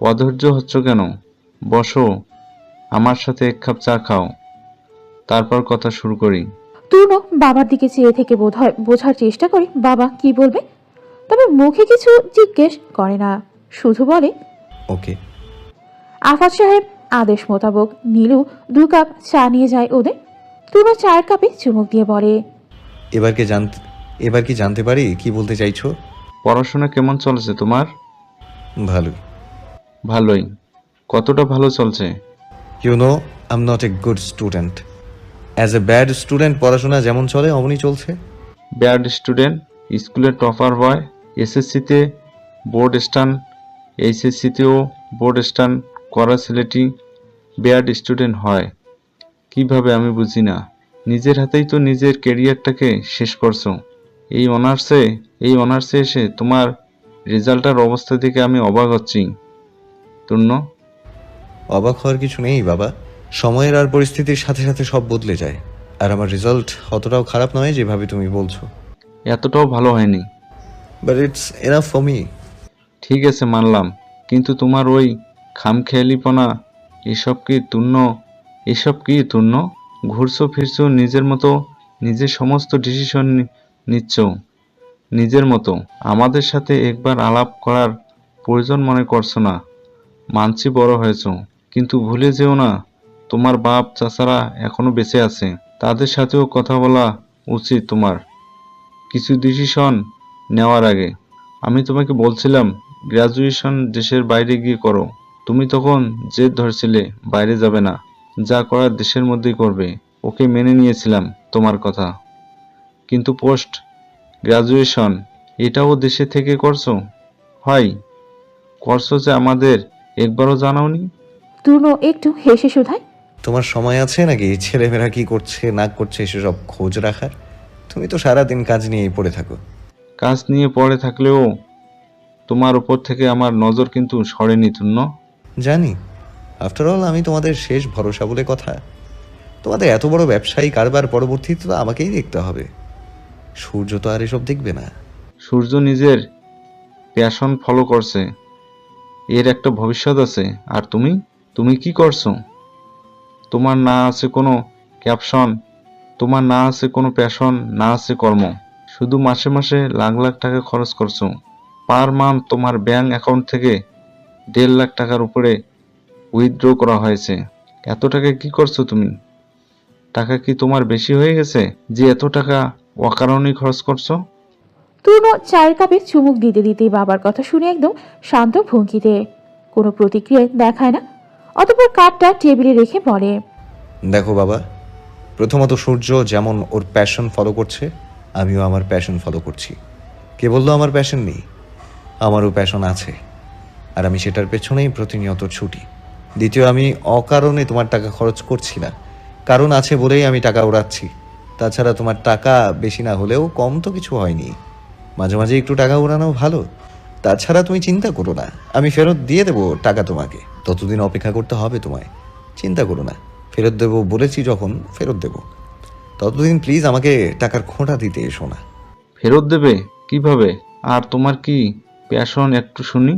অধৈর্য হচ্ছ কেন? বসো, আমার সাথে এক কাপ চা খাও, তারপর কথা শুরু করি। তূর্ণ বাবার দিকে চেয়ে থেকে বোধহয় বোঝার চেষ্টা করে বাবা কি বলবে, তবে মুখে কিছু জিজ্ঞেস করে না, শুধু বলে, ওকে। আফাজ সাহেব আদেশ মোতাবেক নীলু 2 কাপ চা নিয়ে যায় ওদের। তূর্ণ চায়ের কাপে চুমুক দিয়ে বলে, এবার কি জানতে পারি কি বলতে চাইছো? পড়াশোনা কেমন চলছে তোমার? ভালোই। ভালোই? কতটা ভালো চলছে? You know, I am not a good student. As a bad student পড়াশোনা যেমন চলে অমনই চলছে। Bad student? স্কুলে টপার বয়, এসএসসিতে বোর্ড স্টান, এইচএসসিতেও বোর্ড স্টান করা ছেলেটি ব্যাড স্টুডেন্ট হয় কিভাবে আমি বুঝি না। নিজের হাতেই তো নিজের ক্যারিয়ারটাকে শেষ করছো। এই অনার্সে এসে তোমার রেজাল্টের অবস্থা দেখে আমি অবাক হচ্ছি। তূর্ণ, অবাক হওয়ার কিছু নেই বাবা, সময়ের আর পরিস্থিতির সাথে সাথে সব বদলে যায়। আর আমার রেজাল্ট অতটাও খারাপ নয় যেভাবে তুমি বলছো। এতটাও ভালো হয়নি, but it's enough for me. ঠিক আছে মানলাম, কিন্তু তোমার ওই খামখেয়ালিপনা, এসব কি তূর্ণ? ঘুরছো ফিরছো নিজের মতো, নিজের সমস্ত ডিসিশন নিচ্ছ নিজের মতো। আমাদের সাথে একবার আলাপ করার প্রয়োজন মনে করছো না। মানছি বড় হয়েছো, কিন্তু ভুলে যেও না তোমার বাপ চাচারা এখনো বেঁচে আছে, তাদের সাথেও কথা বলা উচিত তোমার কিছু ডিসিশন নেওয়ার আগে। আমি তোমাকে বলছিলাম গ্র্যাজুয়েশন দেশের বাইরে গিয়ে করো, তুমি তখন জেদ ধরছিলে বাইরে যাবে না, যা করার দেশের মধ্যেই করবে। ওকে মেনে নিয়েছিলাম তোমার কথা, কিন্তু পোস্ট গ্র্যাজুয়েশন এটাও দেশে থেকে করছো? হয় করছো যে আমাদের একবারও জানাওনি? তূর্ণ একটু হেসে শুধায়, তোমার সময় আছে নাকি ছেলেমেয়েরা কি করছে না করছে সেসব খোঁজ রাখার? তুমি তো সারাদিন কাজ নিয়েই পড়ে থাকো। কাজ নিয়ে পড়ে থাকলেও তোমার উপর থেকে আমার নজর কিন্তু সরেনি তূর্ণ। জানি, আফটার অল আমি তোমাদের শেষ ভরসা বলে কথা। তোমাদের এত বড় ব্যবসায়ী কারবার পরবর্তীতে তো আমাকেই দেখতে হবে, সূর্য তো আর এসব দেখবে না। সূর্য নিজের প্যাশন ফলো করছে, এর একটা ভবিষ্যৎ আছে। আর তুমি তুমি কি করছো? তোমার না আছে কোনো ক্যাপশন, তোমার না আছে কোনো প্যাশন, না আছে কর্ম, শুধু মাসে মাসে লাখ লাখ টাকা খরচ করছো। পার মান্থ তোমার ব্যাংক অ্যাকাউন্ট থেকে 1.5 লাখ টাকার উপরে উইথড্র করা হয়েছে। এত টাকা কি করছো তুমি? টাকা কি তোমার বেশি হয়ে গেছে যে এত টাকা অকারণেই খরচ করছো? তূর্ণ চায়ের কাপে চুমুক দিতে দিতেই বাবার কথা শুনে একদম শান্ত ভঙ্গিতে, কোনো প্রতিক্রিয়া দেখায় না। অতঃপর কাপটা টেবিলে রেখে বলে, দেখো বাবা, প্রথমত সূর্য যেমন ওর প্যাশন ফলো করছে, আমিও আমার প্যাশন ফলো করছি। কে বললো আমার প্যাশন নেই? আমারও প্যাশন আছে, আর আমি সেটার পেছনেই প্রতিনিয়ত ছুটি। দ্বিতীয়, আমি অকারণে তোমার টাকা খরচ করছি না, কারণ আছে বলেই আমি টাকা উড়াচ্ছি। তাছাড়া তোমার টাকা বেশি না হলেও কম তো কিছু হয়নি, মাঝে মাঝে একটু টাকা উড়ানো ভালো। তাছাড়া তুমি চিন্তা করো না, আমি ফেরত দিয়ে দেবো টাকা তোমাকে, ততদিন অপেক্ষা করতে হবে তোমায়। চিন্তা করো না, ফেরত দেবো বলেছি যখন ফেরত দেবো, ততদিন প্লিজ আমাকে টাকার খোঁটা দিতে এসো না। ফেরত দেবে কিভাবে? আর তোমার কি প্যাশন একটু শুনি,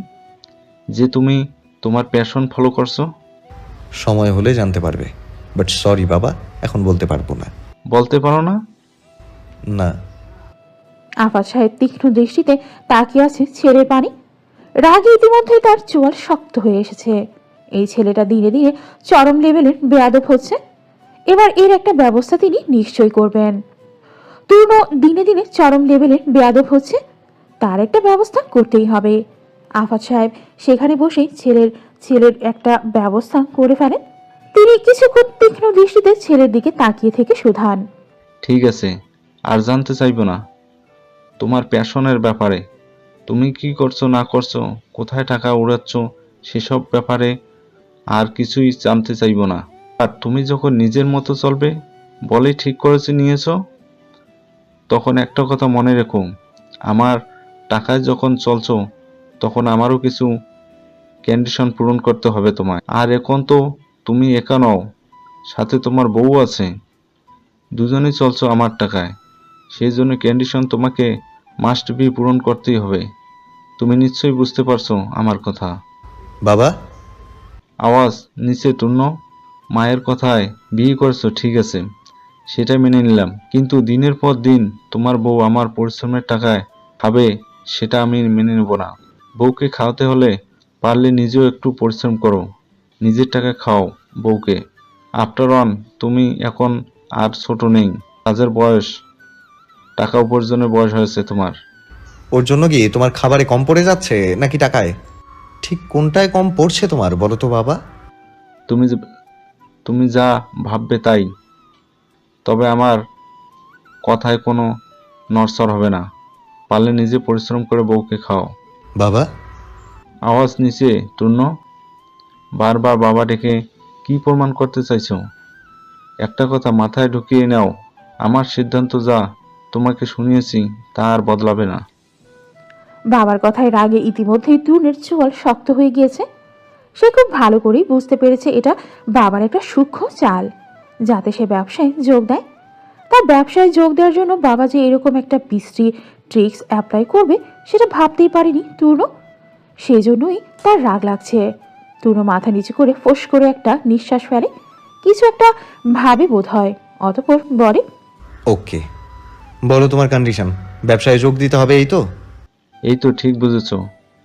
যে তুমি তোমার প্যাশন ফলো করছো? সময় হলে জানতে পারবে, বাট সরি বাবা, এখন বলতে পারবো না। বলতে পারো না? না। আফাদ সাহেব তীক্ষ্ণ দৃষ্টিতে তাকিয়ে আছে ছেলের পানে। রাগে ইতিমধ্যেই তার চোয়াল শক্ত হয়ে এসেছে। এই ছেলেটা ধীরে ধীরে চরম লেভেলের বেয়াদব হচ্ছে, এবার এর একটা ব্যবস্থা তিনি নিশ্চয়ই করবেন। তূর্ণ দিনে দিনে চরম লেভেলের বেয়াদব হচ্ছে, তার একটা ব্যবস্থা করতেই হবে। আফাদ সাহেব সেখানে বসেই ছেলের একটা ব্যবস্থা করে ফেলেন। তিনি কিছুক্ষণ তীক্ষ্ণ দৃষ্টিতে ছেলের দিকে তাকিয়ে থেকে শুধান, ঠিক আছে, আর জানতে চাইবো না তোমার প্যাশনের ব্যাপারে। তুমি কি করছো না করছো, কোথায় টাকা উড়াচ্ছ, সেসব ব্যাপারে আর কিছুই জানতে চাইবো না। আর তুমি যখন নিজের মতো চলবে বলেই ঠিক করেছে নিয়েছো, তখন একটা কথা মনে রেখো, আমার টাকায় যখন চলছো তখন আমারও কিছু কন্ডিশন পূরণ করতে হবে তোমায়। আর এখন তো তুমি একা নও, সাথে তোমার বউ আছে, দুজনেই চলছো আমার টাকায়, সেই জন্য কন্ডিশন তোমাকে মাস্ট বি পূরণ করতেই হবে। তুমি নিশ্চয়ই বুঝতে পারছো আমার কথা। বাবা, আওয়াজ নিচে তূর্ণ। মায়ের কথায় বিয়ে করেছো ঠিক আছে, সেটা মেনে নিলাম, কিন্তু দিনের পর দিন তোমার বউ আমার পরিশ্রমের টাকায় খাবে সেটা আমি মেনে নেব না। বউকে খাওয়াতে হলে পারলে নিজেও একটু পরিশ্রম করো, নিজের টাকা খাও বউকে। আফটার অন তুমি এখন আর ছোট নেই, কাজের বয়স, টাকা উপার্জনের বয়স হয়েছে তোমার। ওর জন্য কি তোমার খাবারে কম পড়ে যাচ্ছে নাকি টাকায়? ঠিক কোনটায় কম পড়ছে তোমার বলো তো বাবা? তুমি যা ভাববে তাই, তবে আমার কথায় কোনো নড়চড় হবে না। পারলে নিজে পরিশ্রম করে বউকে খাও। বাবা, আওয়াজ নিচে তূর্ণ। বারবার বাবা ডেকে কি প্রমাণ করতে চাইছো? একটা কথা মাথায় ঢুকিয়ে নাও, আমার সিদ্ধান্ত যা তোমাকে শুনিয়েছি তা আর বদলাবে না। বাবার কথায় রাগে ইতিমধ্যেই তূর্ণের চোয়াল শক্ত হয়ে গিয়েছে। সে খুব ভালো করেই বুঝতে পেরেছে এটা বাবার একটা সূক্ষ্ম চাল, যাতে সে ব্যবসায় যোগ দেয়। তার ব্যবসায় যোগ দেওয়ার জন্য বাবা যে এরকম একটা বিশ্রী ট্রিক্স অ্যাপ্লাই করবে সেটা ভাবতেই পারেনি তূর্ণ। সেজন্যই তার রাগ লাগছে। তূর্ণ মাথা নিচু করে ফোঁস করে একটা নিঃশ্বাস ফেলে, কিছু একটা ভাবে বোধ হয়। অতঃপর বলে, ওকে, বলো তোমার কন্ডিশন। ব্যবসায় যোগ দিতে হবে, এই তো? এই তো ঠিক বুঝেছ।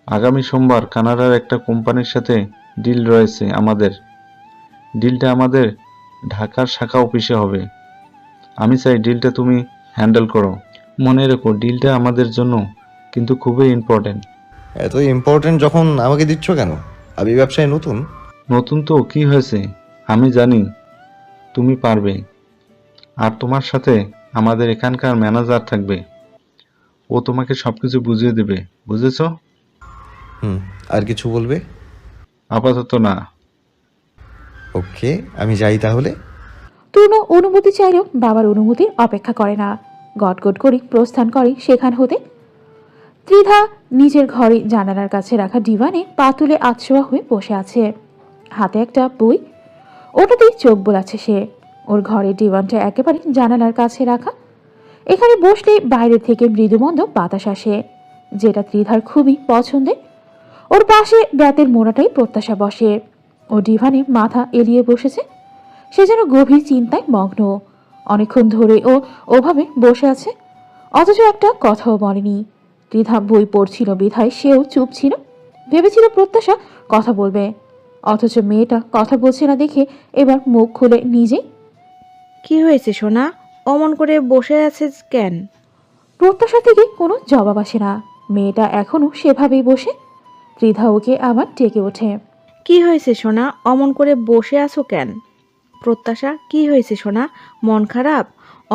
আগামী সোমবার কানাডার একটা কোম্পানির সাথে ডিল রয়েছে আমাদের। ডিলটা আমাদের ঢাকার শাখা অফিসে হবে। আমি চাই ডিলটা তুমি হ্যান্ডেল করো। মনে রেখো ডিলটা আমাদের জন্য কিন্তু খুবই ইম্পর্টেন্ট। এত ইম্পর্টেন্ট যখন আমাকে দিচ্ছ কেন? আমি ব্যবসায় নতুন। নতুন তো কি হয়েছে, আমি জানি তুমি পারবে। আর তোমার সাথে আমাদের এখানকার ম্যানেজার থাকবে, ও তোমাকে সবকিছু বুঝিয়ে দেবে, বুঝেছো? আর কিছু বলবে? আপাতত না। ওকে, আমি যাই তাহলে। তনু অনুমতি চাইলেও বাবার অনুমতির অপেক্ষা করে না, গটগট করে প্রস্থান করে সেখান হতে। ত্রিধা নিজের ঘরে জানালার কাছে রাখা ডিভানে পা তুলে আতশোয়া হয়ে বসে আছে, হাতে একটা বই। ওটাতেই চোখ বোলাচ্ছে সে। ওর ঘরের ডিভানটা একেবারে জানালার কাছে রাখা। এখানে বসলে বাইরে থেকে মৃদুমন্দ বাতাস আসে, যেটা ত্রিধার খুবই পছন্দের। ওর পাশে রাতের মোড়াটাই প্রত্যাশা বসে। ও ডিভানে মাথা এলিয়ে বসেছে, সে যেন গভীর চিন্তায় মগ্ন। অনেকক্ষণ ধরে ও ওভাবে বসে আছে, অথচ একটা কথাও বলেনি। ত্রিধা বই পড়ছিল বিধায় সেও চুপ ছিল। ভেবেছিল প্রত্যাশা কথা বলবে, অথচ মেয়েটা কথা বলছে না দেখে এবার মুখ খুলে নিজেই। কি হয়েছে সোনা, অমন করে বসে আছিস কেন? প্রত্যাশা থেকে কোনো জবাব আসে না। মেয়েটা এখনো সেভাবেই বসে। ত্রিধা ওকে আবার ডেকে ওঠে। কি হয়েছে সোনা, অমন করে বসে আছো কেন? প্রত্যাশা, কি হয়েছে সোনা, মন খারাপ?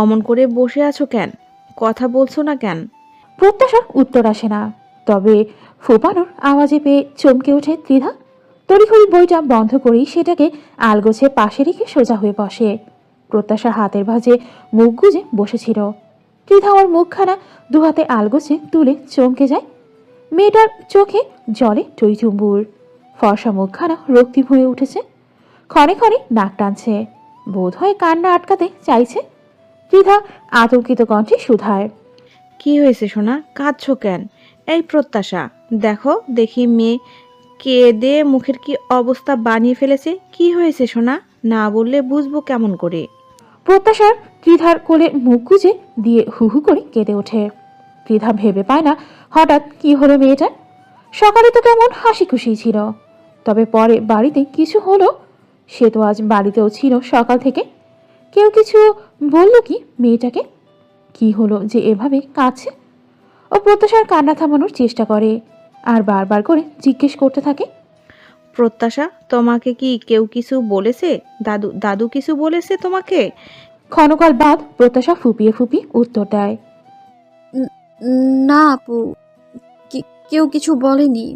অমন করে বসে আছো কেন? কথা বলছো না কেন? প্রত্যাশার উত্তর আসে না, তবে ফোপানোর আওয়াজে পেয়ে চমকে ওঠে ত্রিধা। তড়িঘড়ি বইটা বন্ধ করেই সেটাকে আলগোছে পাশে রেখে সোজা হয়ে বসে। প্রত্যাশা হাতের ভাঁজে মুখ গুজে বসেছিল। ত্রিধা ওর মুখখানা দুহাতে আলগোছে তুলে চমকে যায়। মেয়েটার চোখে জলে টইটুম্বুর, ফর্সা মুখখানা রক্তিম হয়ে উঠেছে, ক্ষণে ক্ষণে নাক টানছে, বোধ হয় কান্না আটকাতে চাইছে। ত্রিধা আতঙ্কিত কণ্ঠে শুধায়, কি হয়েছে সোনা, কাঁদছো কেন? এই প্রত্যাশা, দেখো দেখি মেয়ে কেঁদে মুখের কি অবস্থা বানিয়ে ফেলেছে। কি হয়েছে সোনা, না বললে বুঝবো কেমন করে? প্রত্যাশার ত্রিধার কোলে মুখ গুজে দিয়ে হু হু করে কেঁদে ওঠে। ত্রিধা ভেবে পায় না হঠাৎ কি হলো মেয়েটার। সকালে তো কেমন হাসি খুশি ছিল, তবে পরে বাড়িতে কিছু হলো। সে তো আজ বাড়িতেও ছিল সকাল থেকে। কেউ কিছু বলল কি মেয়েটাকে? কি হলো যে এভাবে কাঁদছে? ও প্রত্যাশার কান্না থামানোর চেষ্টা করে, আর বারবার করে জিজ্ঞেস করতে থাকে, প্রত্যাশা, তোমাকে কি কেউ কিছু বলেছে? দাদু কিছু বলেছে তোমাকে? ক্ষণকাল বাদ প্রত্যাশা ফুপিয়ে ফুপিয়ে উত্তর দেয়, না আপু, কেউ কিছু বলেনি।